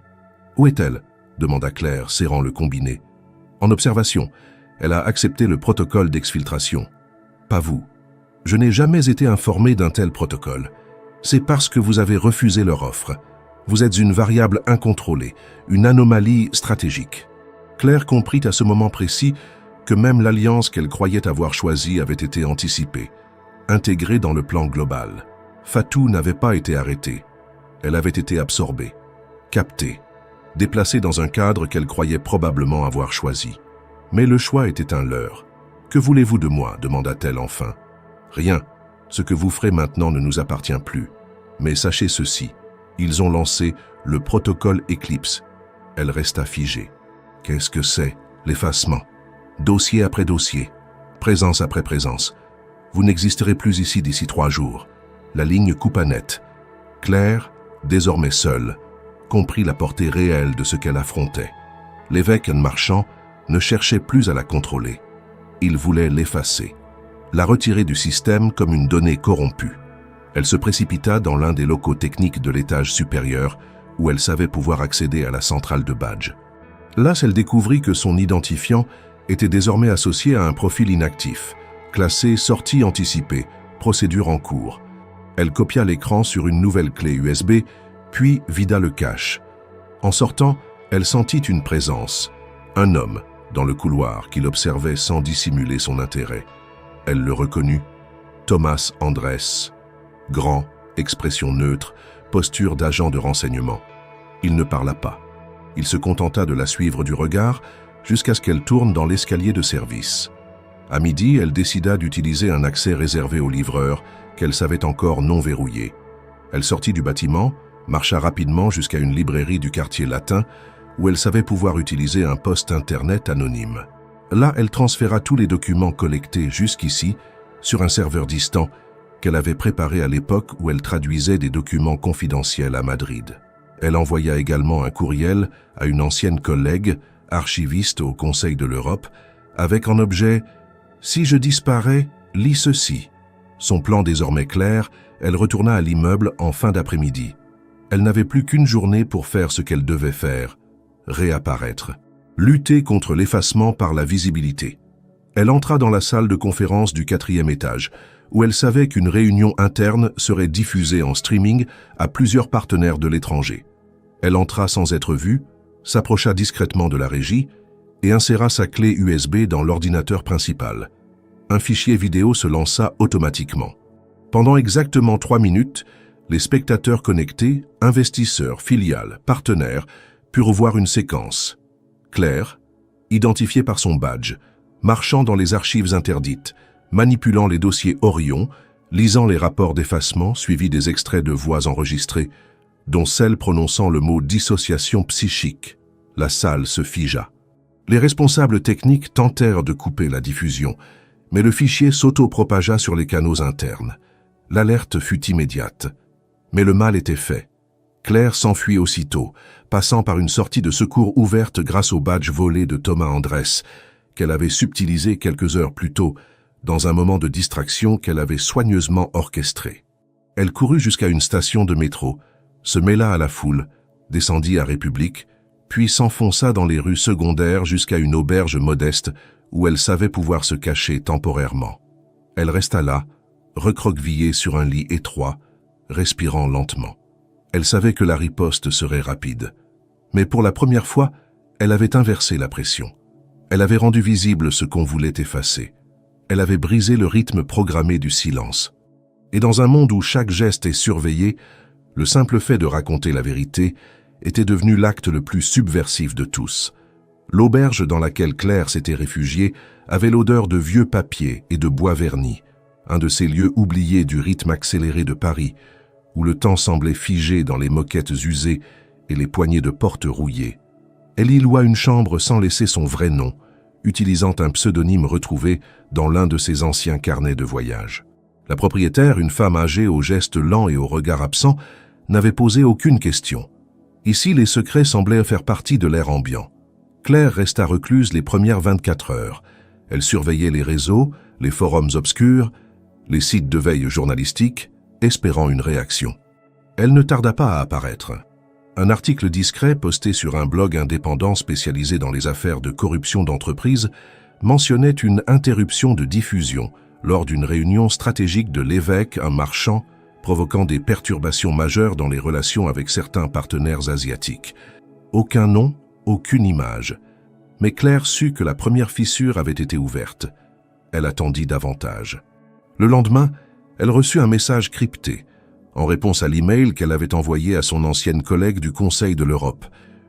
Où est-elle » demanda Claire, serrant le combiné. « En observation. Elle a accepté le protocole d'exfiltration. »« Pas vous. Je n'ai jamais été informé d'un tel protocole. C'est parce que vous avez refusé leur offre. Vous êtes une variable incontrôlée, une anomalie stratégique. » Claire comprit à ce moment précis que même l'alliance qu'elle croyait avoir choisie avait été anticipée, intégrée dans le plan global. Fatou n'avait pas été arrêtée. Elle avait été absorbée, captée, déplacée dans un cadre qu'elle croyait probablement avoir choisi. Mais le choix était un leurre. « Que voulez-vous de moi » demanda-t-elle enfin. « Rien. Ce que vous ferez maintenant ne nous appartient plus. Mais sachez ceci, ils ont lancé le protocole Eclipse. » Elle resta figée. Qu'est-ce que c'est? L'effacement. Dossier après dossier. Présence après présence. Vous n'existerez plus ici d'ici 3 jours. La ligne coupa net. Claire, désormais seule, comprit la portée réelle de ce qu'elle affrontait. L'évêque marchand ne cherchait plus à la contrôler. Il voulait l'effacer, la retirer du système comme une donnée corrompue. Elle se précipita dans l'un des locaux techniques de l'étage supérieur où elle savait pouvoir accéder à la centrale de badge. Là, elle découvrit que son identifiant était désormais associé à un profil inactif, classé sortie anticipée, procédure en cours. Elle copia l'écran sur une nouvelle clé USB, puis vida le cache. En sortant, elle sentit une présence, un homme, dans le couloir qui l'observait sans dissimuler son intérêt. Elle le reconnut, Thomas Andrès. Grand, expression neutre, posture d'agent de renseignement. Il ne parla pas. Il se contenta de la suivre du regard jusqu'à ce qu'elle tourne dans l'escalier de service. À midi, elle décida d'utiliser un accès réservé aux livreurs qu'elle savait encore non verrouillé. Elle sortit du bâtiment, marcha rapidement jusqu'à une librairie du quartier latin où elle savait pouvoir utiliser un poste internet anonyme. Là, elle transféra tous les documents collectés jusqu'ici sur un serveur distant qu'elle avait préparé à l'époque où elle traduisait des documents confidentiels à Madrid. Elle envoya également un courriel à une ancienne collègue, archiviste au Conseil de l'Europe, avec en objet « Si je disparais, lis ceci ». Son plan désormais clair, elle retourna à l'immeuble en fin d'après-midi. Elle n'avait plus qu'une journée pour faire ce qu'elle devait faire, réapparaître, lutter contre l'effacement par la visibilité. Elle entra dans la salle de conférence du 4e étage, où elle savait qu'une réunion interne serait diffusée en streaming à plusieurs partenaires de l'étranger. Elle entra sans être vue, s'approcha discrètement de la régie et inséra sa clé USB dans l'ordinateur principal. Un fichier vidéo se lança automatiquement. Pendant exactement 3 minutes, les spectateurs connectés, investisseurs, filiales, partenaires, purent voir une séquence. Claire, identifiée par son badge, marchant dans les archives interdites, manipulant les dossiers Orion, lisant les rapports d'effacement suivis des extraits de voix enregistrées, dont celle prononçant le mot dissociation psychique. La salle se figea. Les responsables techniques tentèrent de couper la diffusion, mais le fichier s'auto-propagea sur les canaux internes. L'alerte fut immédiate. Mais le mal était fait. Claire s'enfuit aussitôt, passant par une sortie de secours ouverte grâce au badge volé de Thomas Andrès, qu'elle avait subtilisé quelques heures plus tôt, dans un moment de distraction qu'elle avait soigneusement orchestré. Elle courut jusqu'à une station de métro, se mêla à la foule, descendit à République, puis s'enfonça dans les rues secondaires jusqu'à une auberge modeste où elle savait pouvoir se cacher temporairement. Elle resta là, recroquevillée sur un lit étroit, respirant lentement. Elle savait que la riposte serait rapide. Mais pour la première fois, elle avait inversé la pression. Elle avait rendu visible ce qu'on voulait effacer. Elle avait brisé le rythme programmé du silence. Et dans un monde où chaque geste est surveillé, le simple fait de raconter la vérité était devenu l'acte le plus subversif de tous. L'auberge dans laquelle Claire s'était réfugiée avait l'odeur de vieux papier et de bois verni, un de ces lieux oubliés du rythme accéléré de Paris, où le temps semblait figé dans les moquettes usées et les poignées de porte rouillées. Elle y loua une chambre sans laisser son vrai nom, utilisant un pseudonyme retrouvé dans l'un de ses anciens carnets de voyage. La propriétaire, une femme âgée aux gestes lents et au regard absent, n'avait posé aucune question. Ici, les secrets semblaient faire partie de l'air ambiant. Claire resta recluse les premières 24 heures. Elle surveillait les réseaux, les forums obscurs, les sites de veille journalistique, espérant une réaction. Elle ne tarda pas à apparaître. Un article discret posté sur un blog indépendant spécialisé dans les affaires de corruption d'entreprise mentionnait une interruption de diffusion lors d'une réunion stratégique de l'évêque, un marchand, provoquant des perturbations majeures dans les relations avec certains partenaires asiatiques. Aucun nom, aucune image. Mais Claire sut que la première fissure avait été ouverte. Elle attendit davantage. Le lendemain, elle reçut un message crypté, en réponse à l'email qu'elle avait envoyé à son ancienne collègue du Conseil de l'Europe.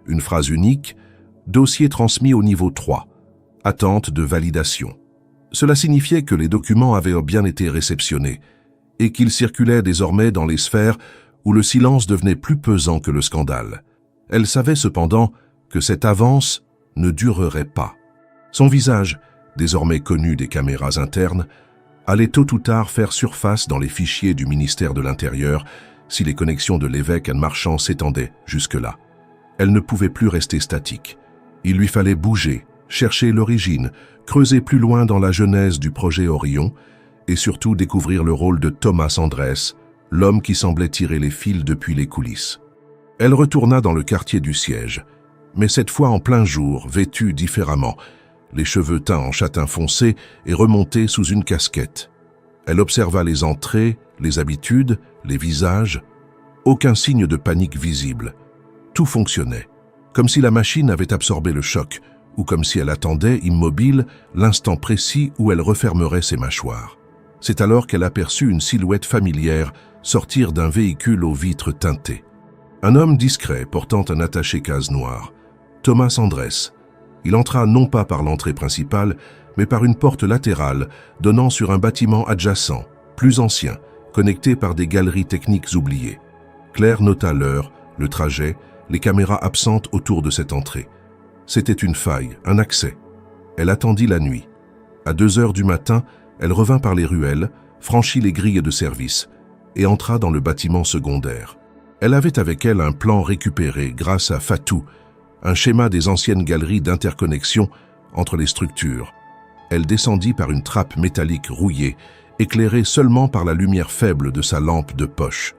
Une phrase unique, dossier transmis au niveau 3, attente de validation. Cela signifiait que les documents avaient bien été réceptionnés et qu'ils circulaient désormais dans les sphères où le silence devenait plus pesant que le scandale. Elle savait cependant que cette avance ne durerait pas. Son visage, désormais connu des caméras internes, allait tôt ou tard faire surface dans les fichiers du ministère de l'Intérieur si les connexions de l'évêque à Marchand s'étendaient jusque-là. Elle ne pouvait plus rester statique. Il lui fallait bouger, chercher l'origine, creuser plus loin dans la genèse du projet Orion et surtout découvrir le rôle de Thomas Andrès, l'homme qui semblait tirer les fils depuis les coulisses. Elle retourna dans le quartier du siège, mais cette fois en plein jour, vêtue différemment, les cheveux teints en châtain foncé et remontés sous une casquette. Elle observa les entrées, les habitudes, les visages. Aucun signe de panique visible. Tout fonctionnait, comme si la machine avait absorbé le choc, ou comme si elle attendait, immobile, l'instant précis où elle refermerait ses mâchoires. C'est alors qu'elle aperçut une silhouette familière sortir d'un véhicule aux vitres teintées. Un homme discret portant un attaché-case noir. Thomas Andrès. Il entra non pas par l'entrée principale, mais par une porte latérale donnant sur un bâtiment adjacent, plus ancien, connecté par des galeries techniques oubliées. Claire nota l'heure, le trajet, les caméras absentes autour de cette entrée. C'était une faille, un accès. Elle attendit la nuit. À 2 heures du matin, elle revint par les ruelles, franchit les grilles de service et entra dans le bâtiment secondaire. Elle avait avec elle un plan récupéré grâce à Fatou, un schéma des anciennes galeries d'interconnexion entre les structures. Elle descendit par une trappe métallique rouillée, éclairée seulement par la lumière faible de sa lampe de poche.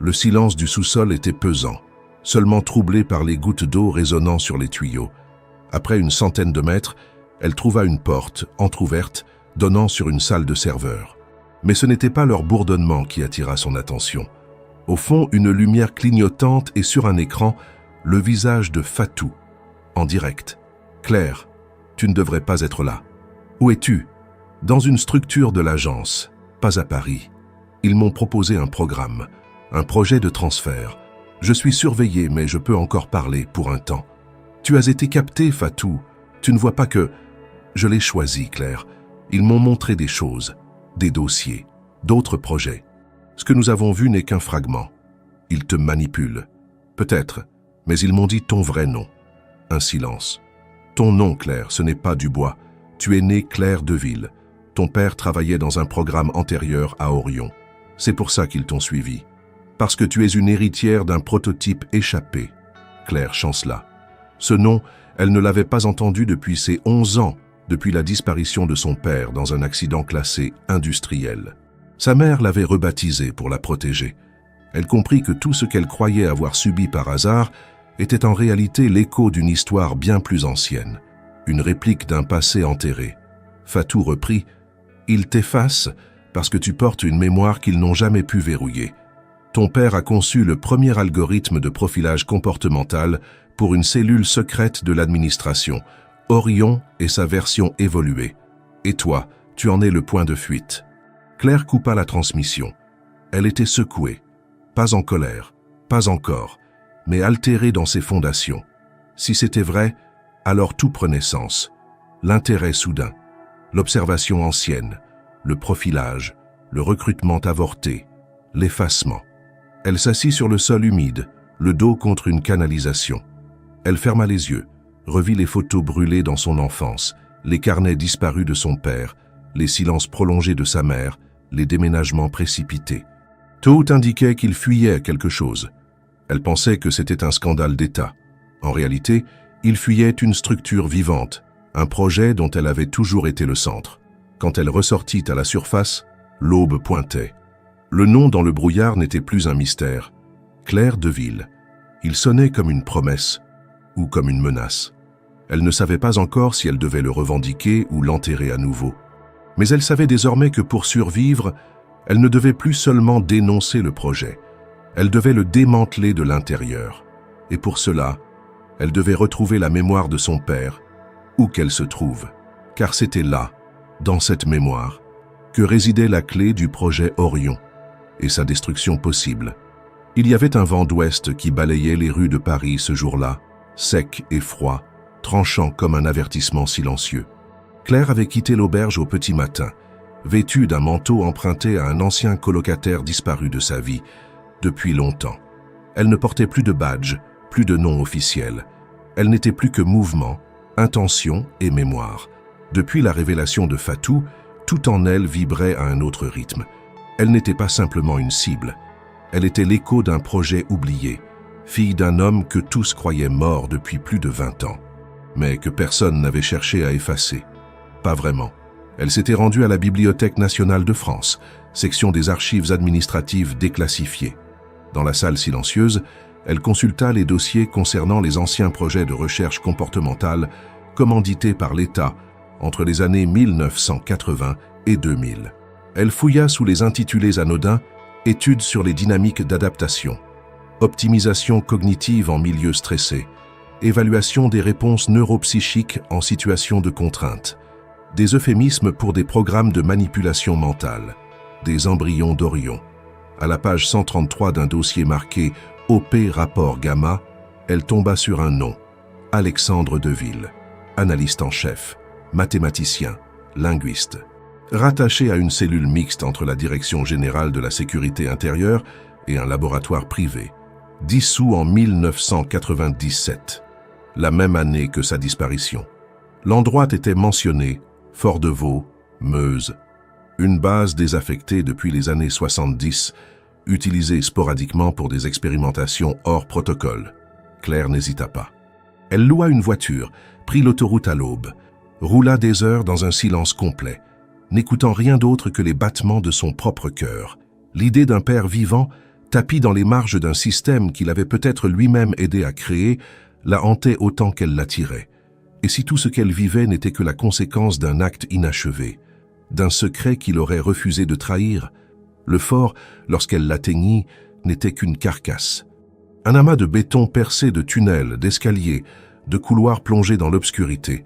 Le silence du sous-sol était pesant, seulement troublé par les gouttes d'eau résonnant sur les tuyaux. Après une centaine de mètres, elle trouva une porte, entr'ouverte, donnant sur une salle de serveurs. Mais ce n'était pas leur bourdonnement qui attira son attention. Au fond, une lumière clignotante et sur un écran, le visage de Fatou, en direct. « Claire, tu ne devrais pas être là. Où es-tu » ? « Dans une structure de l'agence, pas à Paris. Ils m'ont proposé un programme, un projet de transfert. Je suis surveillé, mais je peux encore parler pour un temps. Tu as été capté, Fatou. Tu ne vois pas que... Je l'ai choisi, Claire. Ils m'ont montré des choses, des dossiers, d'autres projets. Ce que nous avons vu n'est qu'un fragment. Ils te manipulent. Peut-être, mais ils m'ont dit ton vrai nom. Un silence. Ton nom, Claire, ce n'est pas Dubois. Tu es née Claire Deville. Ton père travaillait dans un programme antérieur à Orion. C'est pour ça qu'ils t'ont suivi. Parce que tu es une héritière d'un prototype échappé. Claire chancela. Ce nom, elle ne l'avait pas entendu depuis ses 11 ans, depuis la disparition de son père dans un accident classé industriel. Sa mère l'avait rebaptisé pour la protéger. Elle comprit que tout ce qu'elle croyait avoir subi par hasard était en réalité l'écho d'une histoire bien plus ancienne, une réplique d'un passé enterré. Fatou reprit « Ils t'effacent parce que tu portes une mémoire qu'ils n'ont jamais pu verrouiller. Ton père a conçu le premier algorithme de profilage comportemental pour une cellule secrète de l'administration, Orion et sa version évoluée. Et toi, tu en es le point de fuite. Claire coupa la transmission. Elle était secouée, pas en colère, pas encore, mais altérée dans ses fondations. Si c'était vrai, alors tout prenait sens. L'intérêt soudain, l'observation ancienne, le profilage, le recrutement avorté, l'effacement. Elle s'assit sur le sol humide, le dos contre une canalisation. Elle ferma les yeux, revit les photos brûlées dans son enfance, les carnets disparus de son père, les silences prolongés de sa mère, les déménagements précipités. Tout indiquait qu'il fuyait quelque chose. Elle pensait que c'était un scandale d'État. En réalité, il fuyait une structure vivante, un projet dont elle avait toujours été le centre. Quand elle ressortit à la surface, l'aube pointait. Le nom dans le brouillard n'était plus un mystère. Claire Deville. Il sonnait comme une promesse ou comme une menace. Elle ne savait pas encore si elle devait le revendiquer ou l'enterrer à nouveau. Mais elle savait désormais que pour survivre, elle ne devait plus seulement dénoncer le projet. Elle devait le démanteler de l'intérieur. Et pour cela, elle devait retrouver la mémoire de son père, où qu'elle se trouve. Car c'était là, dans cette mémoire, que résidait la clé du projet Orion et sa destruction possible. Il y avait un vent d'ouest qui balayait les rues de Paris ce jour-là, sec et froid, tranchant comme un avertissement silencieux. Claire avait quitté l'auberge au petit matin, vêtue d'un manteau emprunté à un ancien colocataire disparu de sa vie depuis longtemps. Elle ne portait plus de badge, plus de nom officiel. Elle n'était plus que mouvement, intention et mémoire. Depuis la révélation de Fatou, tout en elle vibrait à un autre rythme. Elle n'était pas simplement une cible. Elle était l'écho d'un projet oublié, fille d'un homme que tous croyaient mort depuis plus de 20 ans, mais que personne n'avait cherché à effacer. Pas vraiment. Elle s'était rendue à la Bibliothèque nationale de France, section des archives administratives déclassifiées. Dans la salle silencieuse, elle consulta les dossiers concernant les anciens projets de recherche comportementale commandités par l'État entre les années 1980 et 2000. Elle fouilla sous les intitulés anodins « Études sur les dynamiques d'adaptation »,« Optimisation cognitive en milieu stressé »,« Évaluation des réponses neuropsychiques en situation de contrainte », des euphémismes pour des programmes de manipulation mentale, des embryons d'Orion. À la page 133 d'un dossier marqué « OP rapport gamma », elle tomba sur un nom, Alexandre Deville, analyste en chef, mathématicien, linguiste. Rattaché à une cellule mixte entre la Direction générale de la sécurité intérieure et un laboratoire privé, dissous en 1997, la même année que sa disparition. L'endroit était mentionné, Fort-de-Vaux, Meuse, une base désaffectée depuis les années 70, utilisée sporadiquement pour des expérimentations hors protocole. Claire n'hésita pas. Elle loua une voiture, prit l'autoroute à l'aube, roula des heures dans un silence complet, n'écoutant rien d'autre que les battements de son propre cœur. L'idée d'un père vivant, tapi dans les marges d'un système qu'il avait peut-être lui-même aidé à créer, la hantait autant qu'elle l'attirait. Et si tout ce qu'elle vivait n'était que la conséquence d'un acte inachevé, d'un secret qu'il aurait refusé de trahir, le fort, lorsqu'elle l'atteignit, n'était qu'une carcasse. Un amas de béton percé de tunnels, d'escaliers, de couloirs plongés dans l'obscurité.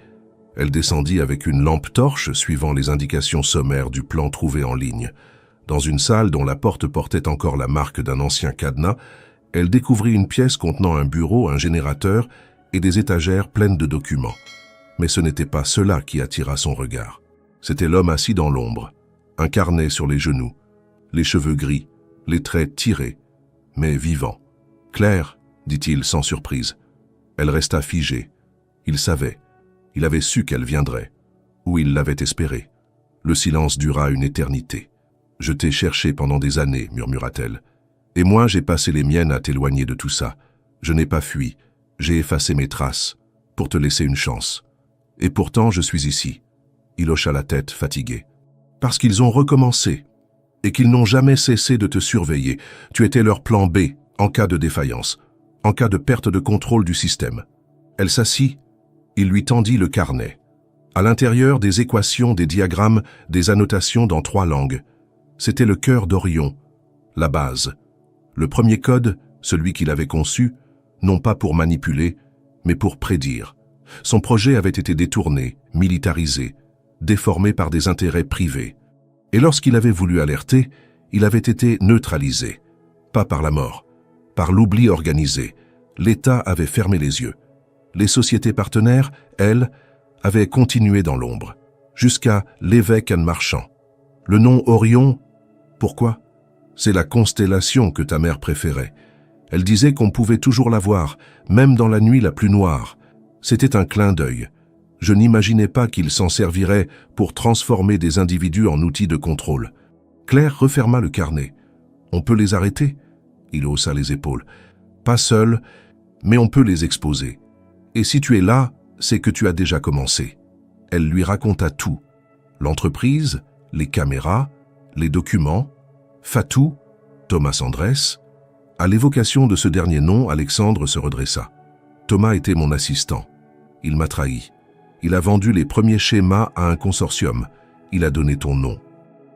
Elle descendit avec une lampe torche suivant les indications sommaires du plan trouvé en ligne. Dans une salle dont la porte portait encore la marque d'un ancien cadenas, elle découvrit une pièce contenant un bureau, un générateur et des étagères pleines de documents. Mais ce n'était pas cela qui attira son regard. C'était l'homme assis dans l'ombre, un carnet sur les genoux, les cheveux gris, les traits tirés, mais vivants. « Claire », dit-il sans surprise. Elle resta figée. Il savait. Il avait su qu'elle viendrait, ou il l'avait espéré. Le silence dura une éternité. « Je t'ai cherché pendant des années, murmura-t-elle. Et moi, j'ai passé les miennes à t'éloigner de tout ça. Je n'ai pas fui. J'ai effacé mes traces, pour te laisser une chance. Et pourtant, je suis ici. » Il hocha la tête, fatigué. « Parce qu'ils ont recommencé, et qu'ils n'ont jamais cessé de te surveiller. Tu étais leur plan B, en cas de défaillance, en cas de perte de contrôle du système. » Elle s'assit. Il lui tendit le carnet. À l'intérieur, des équations, des diagrammes, des annotations dans 3 langues. C'était le cœur d'Orion, la base. Le premier code, celui qu'il avait conçu, non pas pour manipuler, mais pour prédire. Son projet avait été détourné, militarisé, déformé par des intérêts privés. Et lorsqu'il avait voulu alerter, il avait été neutralisé. Pas par la mort, par l'oubli organisé. L'État avait fermé les yeux. Les sociétés partenaires, elles, avaient continué dans l'ombre, jusqu'à l'évêque Anne Marchand. Le nom Orion, pourquoi? C'est la constellation que ta mère préférait. Elle disait qu'on pouvait toujours la voir, même dans la nuit la plus noire. C'était un clin d'œil. Je n'imaginais pas qu'il s'en servirait pour transformer des individus en outils de contrôle. Claire referma le carnet. On peut les arrêter? Il haussa les épaules. Pas seul, mais on peut les exposer. Et si tu es là, c'est que tu as déjà commencé. Elle lui raconta tout. L'entreprise, les caméras, les documents, Fatou, Thomas Andrès. À l'évocation de ce dernier nom, Alexandre se redressa. Thomas était mon assistant. Il m'a trahi. Il a vendu les premiers schémas à un consortium. Il a donné ton nom.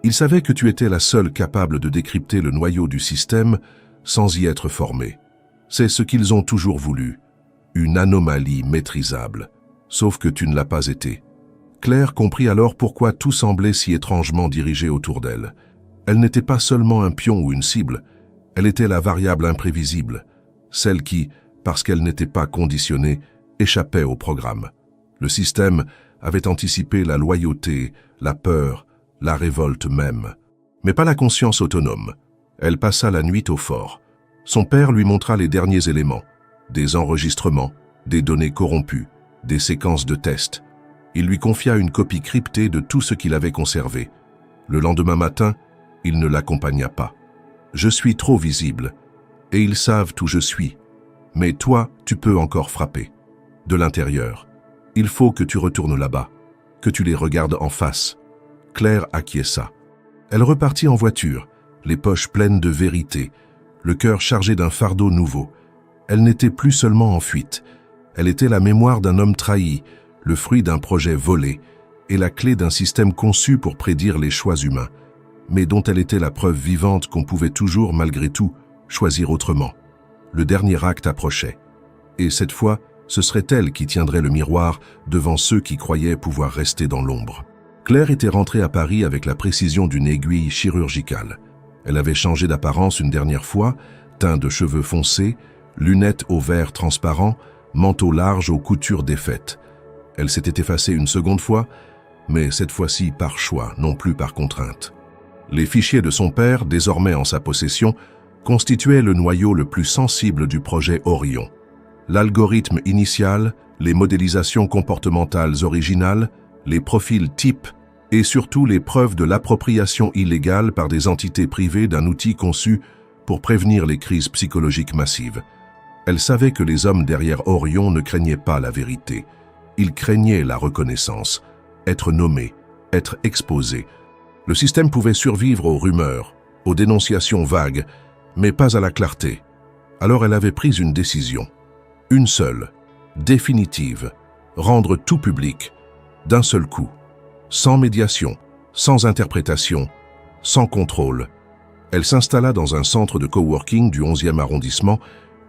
Il savait que tu étais la seule capable de décrypter le noyau du système sans y être formé. C'est ce qu'ils ont toujours voulu. Une anomalie maîtrisable. Sauf que tu ne l'as pas été. Claire comprit alors pourquoi tout semblait si étrangement dirigé autour d'elle. Elle n'était pas seulement un pion ou une cible, elle était la variable imprévisible, celle qui, parce qu'elle n'était pas conditionnée, échappait au programme. Le système avait anticipé la loyauté, la peur, la révolte même. Mais pas la conscience autonome. Elle passa la nuit au fort. Son père lui montra les derniers éléments, des enregistrements, des données corrompues, des séquences de tests. Il lui confia une copie cryptée de tout ce qu'il avait conservé. Le lendemain matin, il ne l'accompagna pas. Je suis trop visible, et ils savent où je suis. Mais toi, tu peux encore frapper. De l'intérieur. Il faut que tu retournes là-bas, que tu les regardes en face. Claire acquiesça. Elle repartit en voiture, les poches pleines de vérité, le cœur chargé d'un fardeau nouveau. Elle n'était plus seulement en fuite. Elle était la mémoire d'un homme trahi, le fruit d'un projet volé, et la clé d'un système conçu pour prédire les choix humains, mais dont elle était la preuve vivante qu'on pouvait toujours, malgré tout, choisir autrement. Le dernier acte approchait. Et cette fois, ce serait elle qui tiendrait le miroir devant ceux qui croyaient pouvoir rester dans l'ombre. Claire était rentrée à Paris avec la précision d'une aiguille chirurgicale. Elle avait changé d'apparence une dernière fois, teint de cheveux foncés, lunettes au verre transparent, manteau large aux coutures défaites. Elle s'était effacée une seconde fois, mais cette fois-ci par choix, non plus par contrainte. Les fichiers de son père, désormais en sa possession, constituaient le noyau le plus sensible du projet Orion. L'algorithme initial, les modélisations comportementales originales, les profils types et surtout les preuves de l'appropriation illégale par des entités privées d'un outil conçu pour prévenir les crises psychologiques massives. Elle savait que les hommes derrière Orion ne craignaient pas la vérité. Ils craignaient la reconnaissance, être nommés, être exposés. Le système pouvait survivre aux rumeurs, aux dénonciations vagues, mais pas à la clarté. Alors elle avait pris une décision. Une seule, définitive, rendre tout public, d'un seul coup, sans médiation, sans interprétation, sans contrôle. Elle s'installa dans un centre de coworking du 11e arrondissement,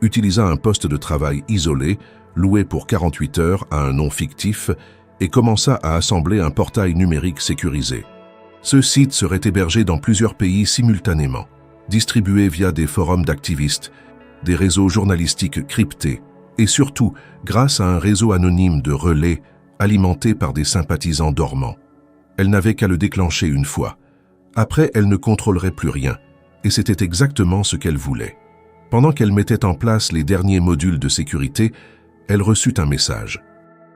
utilisa un poste de travail isolé, loué pour 48 heures à un nom fictif, et commença à assembler un portail numérique sécurisé. Ce site serait hébergé dans plusieurs pays simultanément, distribué via des forums d'activistes, des réseaux journalistiques cryptés, et surtout grâce à un réseau anonyme de relais alimenté par des sympathisants dormants. Elle n'avait qu'à le déclencher une fois. Après, elle ne contrôlerait plus rien, et c'était exactement ce qu'elle voulait. Pendant qu'elle mettait en place les derniers modules de sécurité, elle reçut un message.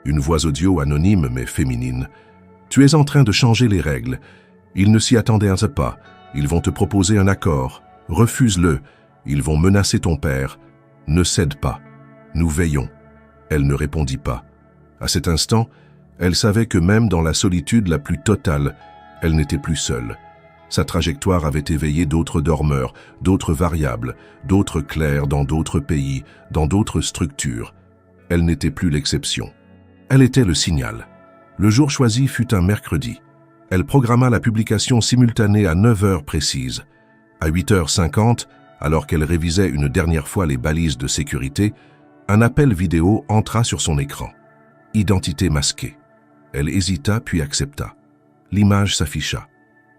Une voix audio anonyme mais féminine. « Tu es en train de changer les règles. Ils ne s'y attendaient pas. Ils vont te proposer un accord. Refuse-le. Ils vont menacer ton père. Ne cède pas. Nous veillons. » Elle ne répondit pas. À cet instant, elle savait que même dans la solitude la plus totale, elle n'était plus seule. Sa trajectoire avait éveillé d'autres dormeurs, d'autres variables, d'autres Claires dans d'autres pays, dans d'autres structures. Elle n'était plus l'exception. Elle était le signal. Le jour choisi fut un mercredi. Elle programma la publication simultanée à 9 heures précises. À 8h50, alors qu'elle révisait une dernière fois les balises de sécurité, un appel vidéo entra sur son écran. Identité masquée. Elle hésita puis accepta. L'image s'afficha.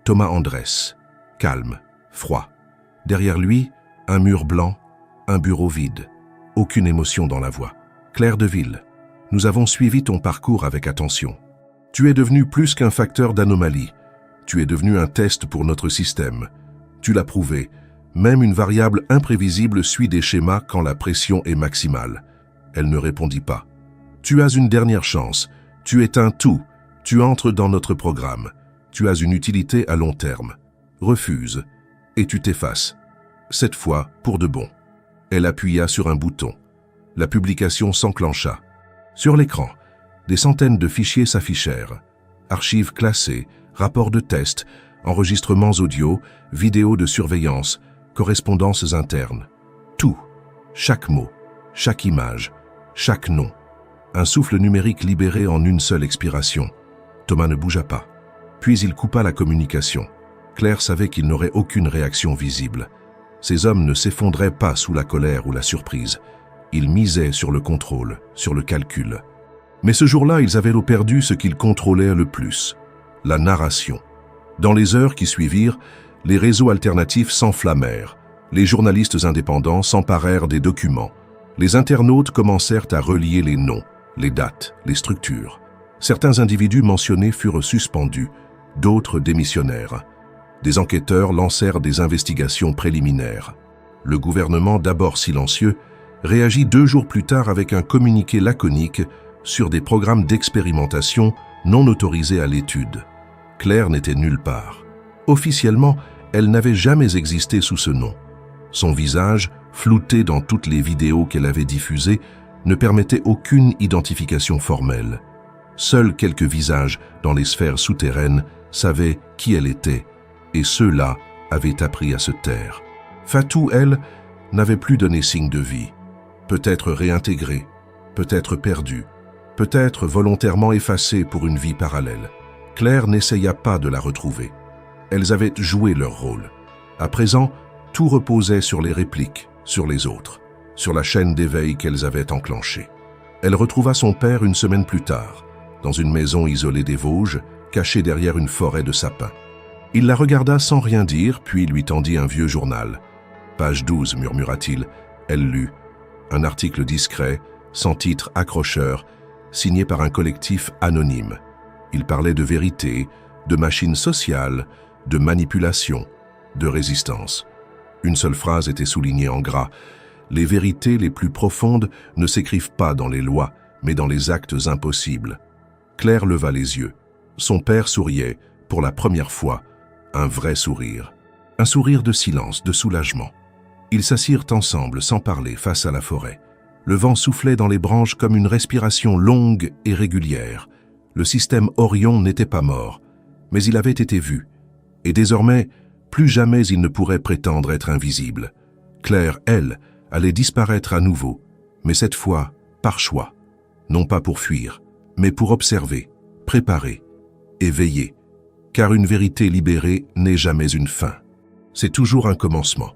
Thomas Andrès, calme, froid. Derrière lui, un mur blanc, un bureau vide. Aucune émotion dans la voix. Claire Deville, nous avons suivi ton parcours avec attention. Tu es devenu plus qu'un facteur d'anomalie. Tu es devenu un test pour notre système. Tu l'as prouvé. Même une variable imprévisible suit des schémas quand la pression est maximale. Elle ne répondit pas. Tu as une dernière chance. Tu es un tout. Tu entres dans notre programme. Tu as une utilité à long terme. Refuse. Et tu t'effaces. Cette fois, pour de bon. Elle appuya sur un bouton. La publication s'enclencha. Sur l'écran, des centaines de fichiers s'affichèrent. Archives classées, rapports de test, enregistrements audio, vidéos de surveillance, correspondances internes. Tout. Chaque mot, chaque image, chaque nom. Un souffle numérique libéré en une seule expiration. Thomas ne bougea pas. Puis il coupa la communication. Claire savait qu'il n'aurait aucune réaction visible. Ces hommes ne s'effondraient pas sous la colère ou la surprise. Ils misaient sur le contrôle, sur le calcul. Mais ce jour-là, ils avaient perdu ce qu'ils contrôlaient le plus, la narration. Dans les heures qui suivirent, les réseaux alternatifs s'enflammèrent. Les journalistes indépendants s'emparèrent des documents. Les internautes commencèrent à relier les noms, les dates, les structures. Certains individus mentionnés furent suspendus, d'autres démissionnèrent. Des enquêteurs lancèrent des investigations préliminaires. Le gouvernement, d'abord silencieux, réagit 2 jours plus tard avec un communiqué laconique sur des programmes d'expérimentation non autorisés à l'étude. Claire n'était nulle part. Officiellement, elle n'avait jamais existé sous ce nom. Son visage, flouté dans toutes les vidéos qu'elle avait diffusées, ne permettait aucune identification formelle. Seuls quelques visages dans les sphères souterraines savaient qui elle était, et ceux-là avaient appris à se taire. Fatou, elle, n'avait plus donné signe de vie. Peut-être réintégrée, peut-être perdue, peut-être volontairement effacée pour une vie parallèle. Claire n'essaya pas de la retrouver. Elles avaient joué leur rôle. À présent, tout reposait sur les répliques, sur les autres, sur la chaîne d'éveil qu'elles avaient enclenchée. Elle retrouva son père une semaine plus tard, dans une maison isolée des Vosges, cachée derrière une forêt de sapins. Il la regarda sans rien dire, puis lui tendit un vieux journal. « Page 12 » murmura-t-il. Elle lut. Un article discret, sans titre accrocheur, signé par un collectif anonyme. Il parlait de vérité, de machines sociales, de manipulation, de résistance. Une seule phrase était soulignée en gras. Les vérités les plus profondes ne s'écrivent pas dans les lois, mais dans les actes impossibles. Claire leva les yeux. Son père souriait, pour la première fois, un vrai sourire. Un sourire de silence, de soulagement. Ils s'assirent ensemble, sans parler, face à la forêt. Le vent soufflait dans les branches comme une respiration longue et régulière. Le système Orion n'était pas mort, mais il avait été vu. Et désormais, plus jamais il ne pourrait prétendre être invisible. Claire, elle, allait disparaître à nouveau, mais cette fois, par choix. Non pas pour fuir, mais pour observer, préparer et veiller. Car une vérité libérée n'est jamais une fin. C'est toujours un commencement.